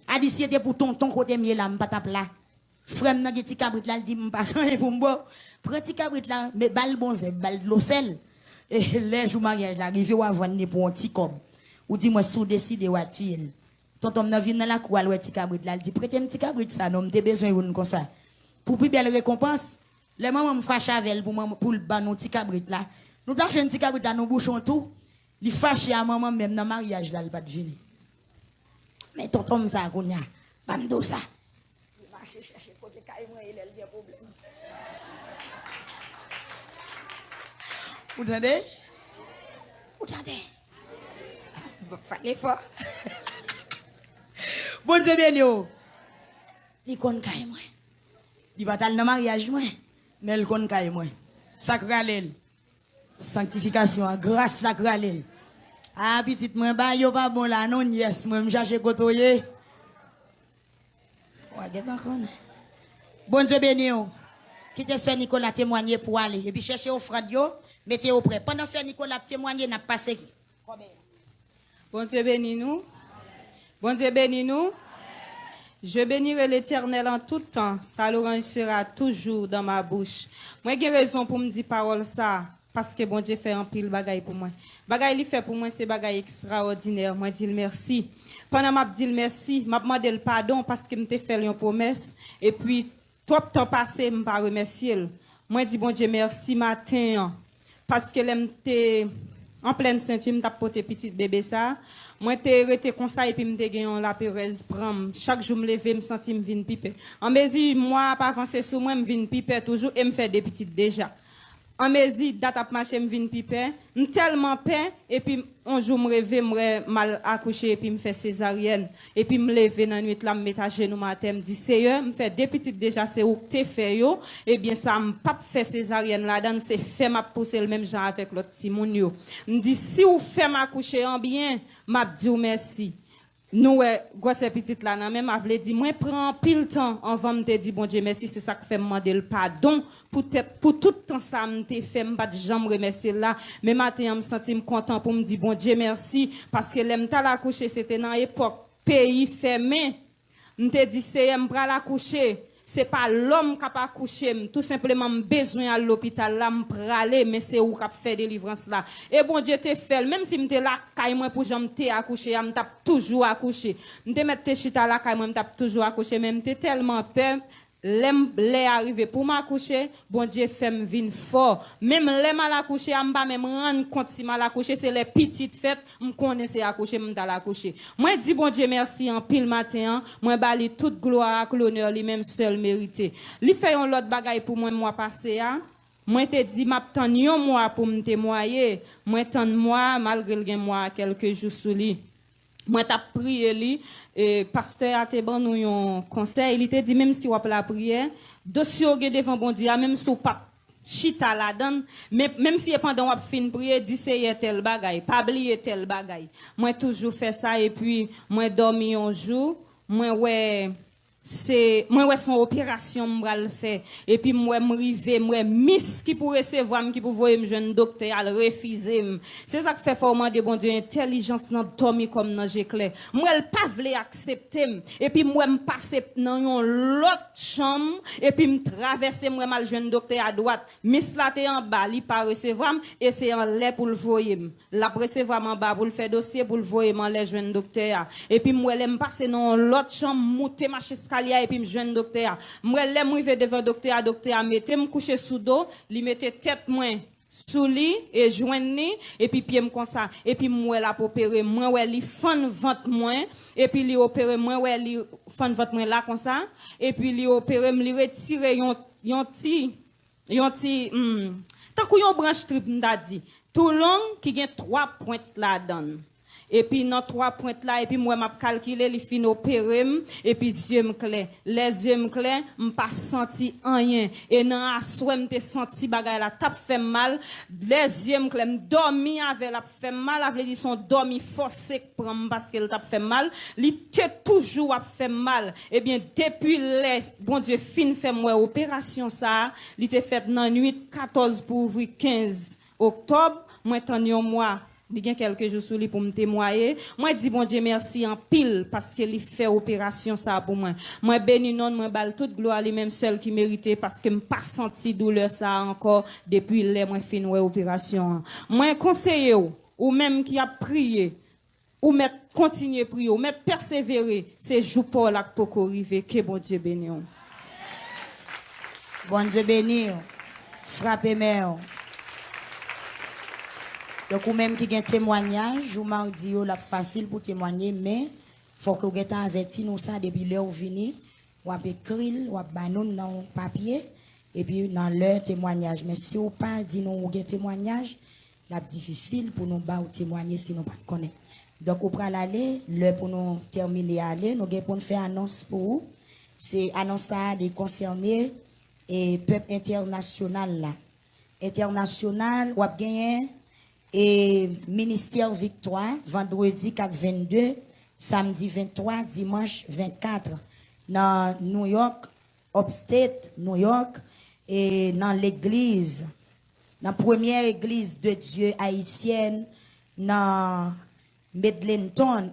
C: A dit c'était pour tonton côté mieux là m'pas tape là. Frère nan petit cabrit là il dit m'pas pour m'bo. Prends petit cabrit là mais balle bon c'est balle de l'eau sel. Et les jours mariage là arrivé ou avoir pour un petit cob. Ou dit moi sous décider ou tuer. Tonton n'a vinn dans la cour le petit cabrit là il dit prêtez un petit cabrit ça non m'te besoin une comme ça. Pour plus belle récompense, les maman me fâche avec pour le ban petit cabrit là. Nous t'a un petit cabrit là nous bouchons tout. Il fâche à maman même dans mariage là il pas de venir. Mais tonton ça konya, bando ça. Il va chercher côté caille moi il a des problèmes. Vous entendez? Vous entendez? Fallait fort. Bon Dieu bien yo. Il connaît caille moi. Il va dans mariage moi, mais il connaît caille moi. Sacralel. Sanctification, grâce la gralel. Ah petite moi ba yo pas bon là non yes moi me chercher kotoyer. Ouais, get encore. Bon Dieu béni yo. Quittez Sœur Nicolas témoigner pour aller et puis chercher offrande yo. Mettez au près. Pendant que Nicolas témoigné, n'a pas passé.
D: Bon Dieu bénis nous. Bon Dieu bénis nous. Je bénirai l'Éternel en tout temps. Sa louange sera toujours dans ma bouche. Moi, j'ai raison pour me dire parole ça. Parce que bon Dieu fait un pile bagaille pour moi. Bagaille il fait pour moi, c'est bagaille extraordinaire. Moi, dis le merci. Pendant que je dis le merci, je demande le pardon parce que je t'ai fait une promesse. Et puis, trop de temps passé, je ne pas remercier. Moi, dis bon Dieu merci matin. Parce que j'étais en pleine ceinture, je porté petit bébé ça. Moi, j'étais comme ça et puis je gagné la pérèse pram. Chaque jour, je me levais, je me sentais me vinn piper. En mesure, moi, pas avancer sur moi, je vinn piper toujours et me faire des petites déjà. En mesure, date à marcher, je vinn piper. Je tellement pein et puis un jour, je me réveille, je mal accouché et puis je me fais césarienne. Et puis je me lever dans la nuit, là, je me mets à genoux matin, je me dis, Seigneur, je fais des petites déjà, c'est où tu fait yo. Eh bien, ça me pas fait césarienne là-dedans, c'est fait m'a pousser le même genre avec l'autre petit moun yo. Je me dis, si vous fait m'accoucher en bien, m'a dit merci. Nous, grosse petite là, même, m'avait dit, moi, prends pile temps avant de te dire, bon Dieu, merci, c'est ça que fait me demander le pardon. Pour tout le temps, ça me fait, me pas de jamais remercier là. Mais matin, je me sentis content pour me dire, bon Dieu, merci. Parce que l'aime ta la coucher, c'était dans l'époque, pays fermé. Je te dis, c'est m'bra la coucher. C'est pas l'homme qui a pas couché, tout simplement besoin à l'hôpital là m'praler mais c'est où qui fait délivrance là. Et bon Dieu te fait même si m'étais là caille moi pour j'me te accoucher, m't'a toujours accouché. M'te mettre te chita là caille moi m't'a toujours accouché même t'es tellement peur les arrivé pour m'accoucher, bon Dieu fait me vinn fort. Même les mal accouché, on pas même rendre compte si mal accouché, c'est les petites fêtes, me connaissais accoucher, me dal accoucher. Moi dis bon Dieu merci en pile matin, moi bali toute gloire et l'honneur lui même seul mérité. Lui fait un l'autre bagaille pour moi passé a. Moi te dit m'attend un mois pour me témoigner, moi tant moi malgré le mois quelques jours sous lui. Moi t'as prié lui et pasteur a te ban nous un conseil, il te dit même si on la prière, dossier au devant bon Dieu, même si pas chita la donne, mais même si pendant on fin prier, dit c'est tel bagaille, pas oublier tel bagaille. Moi toujours fait ça et puis moi dormi un jour, moi ouais c'est moi ouais son opération m'bra le faire et puis moi m'rivé moi miss qui pour recevoir qui pour voyer me jeune docteur à refuser c'est ça qui fait former de bon Dieu intelligence dans dormi comme dans j'éclair moi elle pas voulait accepter et puis moi me passer dans une l'autre chambre et puis me traverser moi mal jeune docteur à droite miss là t'es en bas li pas recevoir et c'est en l'air pour le voyer la recevoir en bas pour le faire dossier pour le voyer en l'air jeune docteur et puis moi elle me passer dans l'autre chambre monter marcher et puis me jeune docteur moi l'aime arriver devant docteur mettez me coucher sous dos li mettait tête moins sous lit et joindre et puis pied me comme ça et puis moi la pour opérer moi ouais li fan ventre moins et puis li opérer moi ouais li fan ventre moins là comme ça et puis li opérer me li retirer yon ti tant qu'on branche trip m'ta dit tout long qui gagne 3 pointes là dedans. Et puis, dans 3 pointes là, et puis moi, m'a calculé, les fin opéré, et puis, yeux me clair. Les yeux me clair, m'pas senti rien. Et dans la soie, m'te senti bagay la tap fait mal. Les yeux me clair, m'dormi avec la fait mal, avec dit son dormi forcé pour parce qu'elle tap fait mal. Li te toujours a fait mal. Eh bien, depuis les, bon Dieu, fin fait moi opération ça, li te fait dans nuit 14 pour ouvrir 15 octobre, moi, tant yon mois. Il y a quelques jours sous lui pour me témoigner. Moi, dis bon Dieu merci en pile parce qu'il fait opération ça pour moi. Moi, béni non, moi, balle toute gloire lui même seul qui méritait parce que je pas senti douleur ça encore depuis les moi fin opération. Moi, conseiller ou même qui a prié, ou mettre continuer prier, ou mettre persévérer, c'est jour pour la pour arriver que bon Dieu béni.
C: Bon Dieu béni. Frappez moi. Donc, ou même qui a un témoignage, ou m'a dit, la facile pour témoigner, mais faut que vous ayez averti nous ça depuis l'heure où vous venez, ou à écrire, ou à banon dans le papier, et puis dans leur témoignage. Mais si vous pas dit nous ou un témoignage, c'est difficile pour nous témoigner si nous ne connaissons pas. Donc, on prend aller, l'heure pour nous terminer aller, nous allons faire annonce pour vous. C'est annonce ça des concernés et peuple international là. International, ou à gagner et ministère Victoire, vendredi 22, samedi 23, dimanche 24, dans New York, upstate New York, et dans l'église, dans la première église de Dieu haïtienne, dans Midleton,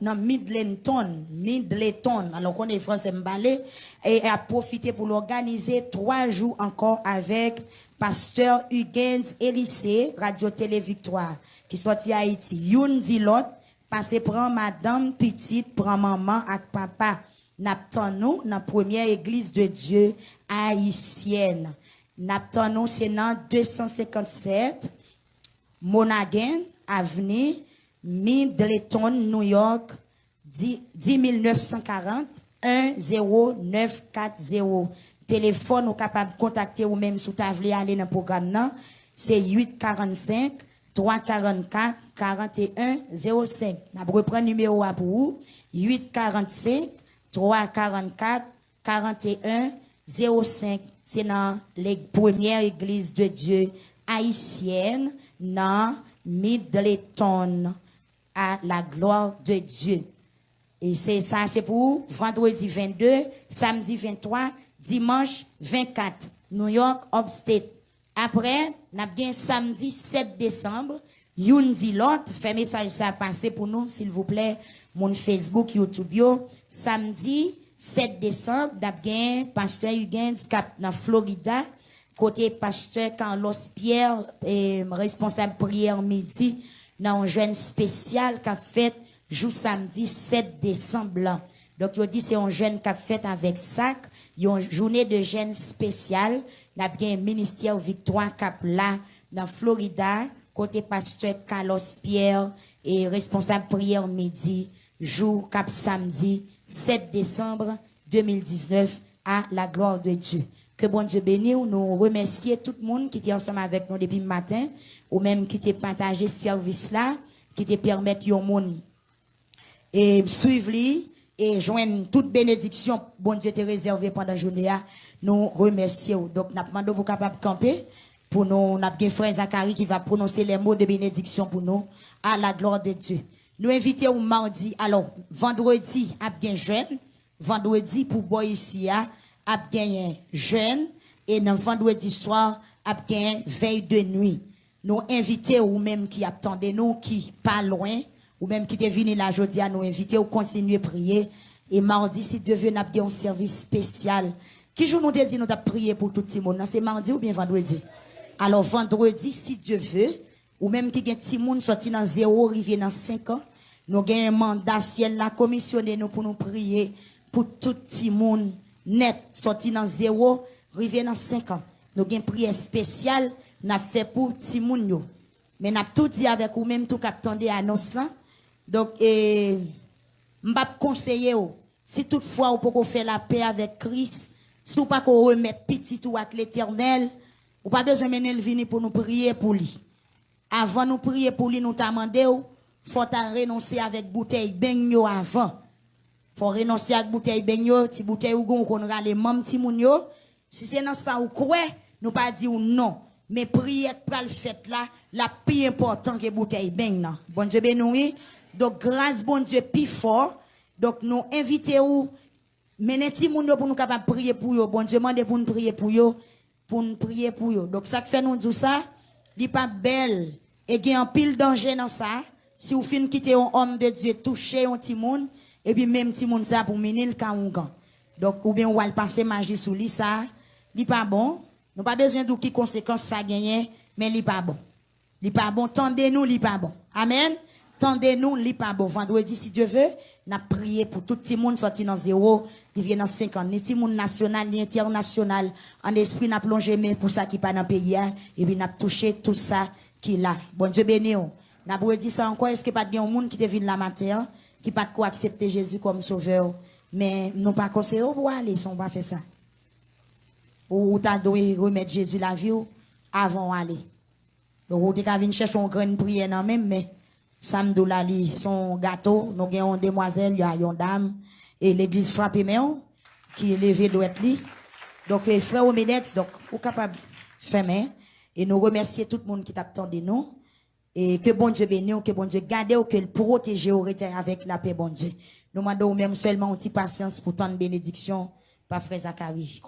C: alors qu'on est français m'balé, et a profité pour l'organiser 3 jours encore avec pasteur Huguens Élysée, Radio-Télé Victoire, qui sorti Haïti. Youn dit l'autre, passez prend madame petite, prend maman avec papa. N'attend nous dans la première église de Dieu haïtienne. N'attend nous, c'est dans 257 Monaghan Avenue, Midleton, New York, 10940 10940. Téléphone ou capable de contacter ou même sous table aller dans le programme, c'est 845 344 41 05. Je reprends le numéro pour vous. 845 344 41 05. C'est dans la première église de Dieu haïtienne, dans Midleton, à la gloire de Dieu. Et c'est ça, c'est pour vendredi 22, samedi 23, dimanche 24, New York, upstate. Après, nous avons samedi 7 décembre, Youn dit l'autre, fait message ça passer pour nous, s'il vous plaît, mon Facebook, YouTube, yo. Samedi 7 décembre, nous avons pasteur Huguens cap dans Florida, côté pasteur Carlos Pierre, responsable prière midi, dans un jeune spécial qu'a fait jour samedi 7 décembre. Donc, il dit c'est un jeune qu'a fait avec sac, une journée de jeûne spéciale. Nous avons un ministère Victoire Cap là, dans Florida, côté pasteur Carlos Pierre et responsable prière midi, jour Cap samedi 7 décembre 2019 à la gloire de Dieu. Que bon Dieu bénisse, nous remercions tout le monde qui était ensemble avec nous depuis le matin, ou même qui t'a partagé ce service là, qui te permet au monde et suivre et joindre toute bénédiction, bon Dieu te réservé pendant la journée. Nous remercions. Donc, nous demandons pour capable de camper. Pour nous, nous avons frère Zachary qui va prononcer les mots de bénédiction pour nous, à la gloire de Dieu. Nous invitons au mardi, alors, vendredi, à bien jeune, vendredi pour boy ici a gagné jeûne et dans vendredi soir a gagné veille de nuit. Nous inviter ou même qui attendez nous qui pas loin ou même qui est venu là aujourd'hui à nous inviter ou continuer à prier et mardi si Dieu veut n'a un service spécial. Qui jour nous dit nous t'a prier pour tout le monde, c'est mardi ou bien vendredi. Alors vendredi si Dieu veut ou même qui gagne petit monde sorti dans 0 arrivé dans 5 ans, nous gagne un mandat ciel la commissionner nous pour nous prier pour tout petit monde net sorti dans 0 arrivé dans 5 ans. Nous gagne prière spéciale n'a fait pour petit monde yo. Mais n'a tout dit avec ou même tout qu'attendez annonce là. Donc m'pa conseiller si toutefois ou pour faire la paix avec Christ, si ou pas qu'on remettre petit ou avec l'Éternel, ou pas besoin mener le venir pour nous prier pour lui. Avant nous prier pour lui, nous t'a demandé faut renoncer avec bouteille beigno avant. Faut renoncer avec bouteille beigno, ti bouteille ou gon qu'on rale mam ti moun yo. Si c'est dans ça ou quoi, nous pas dire non. Mais prière pral fait là, la plus important que bouteille beigno. Bon Dieu béni. Donc grâce bon Dieu plus fort. Donc nous invitons mener ti moun yo pour nous capable prier pour yo. Bon Dieu mande pour nous prier pour yo, pour nous prier pour yo. Donc ça fait nous dire ça, li pas belle et il y a un pile danger dans ça. Si vous fin quitter un homme de Dieu toucher un petit monde et puis même petit monde ça pour mener le kanougan. Donc ou bien ou va passer magie sous lui ça, li pas bon. Nous pas besoin de qui conséquences ça gagne, mais li pas bon. Li pas bon, tendez-nous li pas bon. Amen. Tendez-nous li pas bon. Vendredi si Dieu veut, n'a prié pour tout petit monde sorti dans 0, qui vient dans 5 ans, ni petit monde national ni international. En esprit n'a plongé mais pour ça qui pas dans pays et puis n'a touché tout ça qui là. Bon Dieu béni. N'a pas dit ça encore, est-ce que pas bien un monde qui te vient la matin qui pas quoi accepter Jésus comme sauveur, mais non pas conseiller pour aller, si on va faire ça. Ou t'as dû remettre Jésus la vie avant d'aller. Donc ou t'es qu'à venir chercher une grande prière non même, mais samedi là son gâteau, nous avons une demoiselle, il y a une dame et l'église frappe même qui est levé doit li. Donc frère Omedex, donc ou capable faire main et nous remercier tout le monde qui t'attendait nous. Et que bon Dieu bénisse, que bon Dieu garde, que le protège avec la paix, bon Dieu. Nous demandons même seulement une petite patience pour tant de bénédictions par frère Zacharie.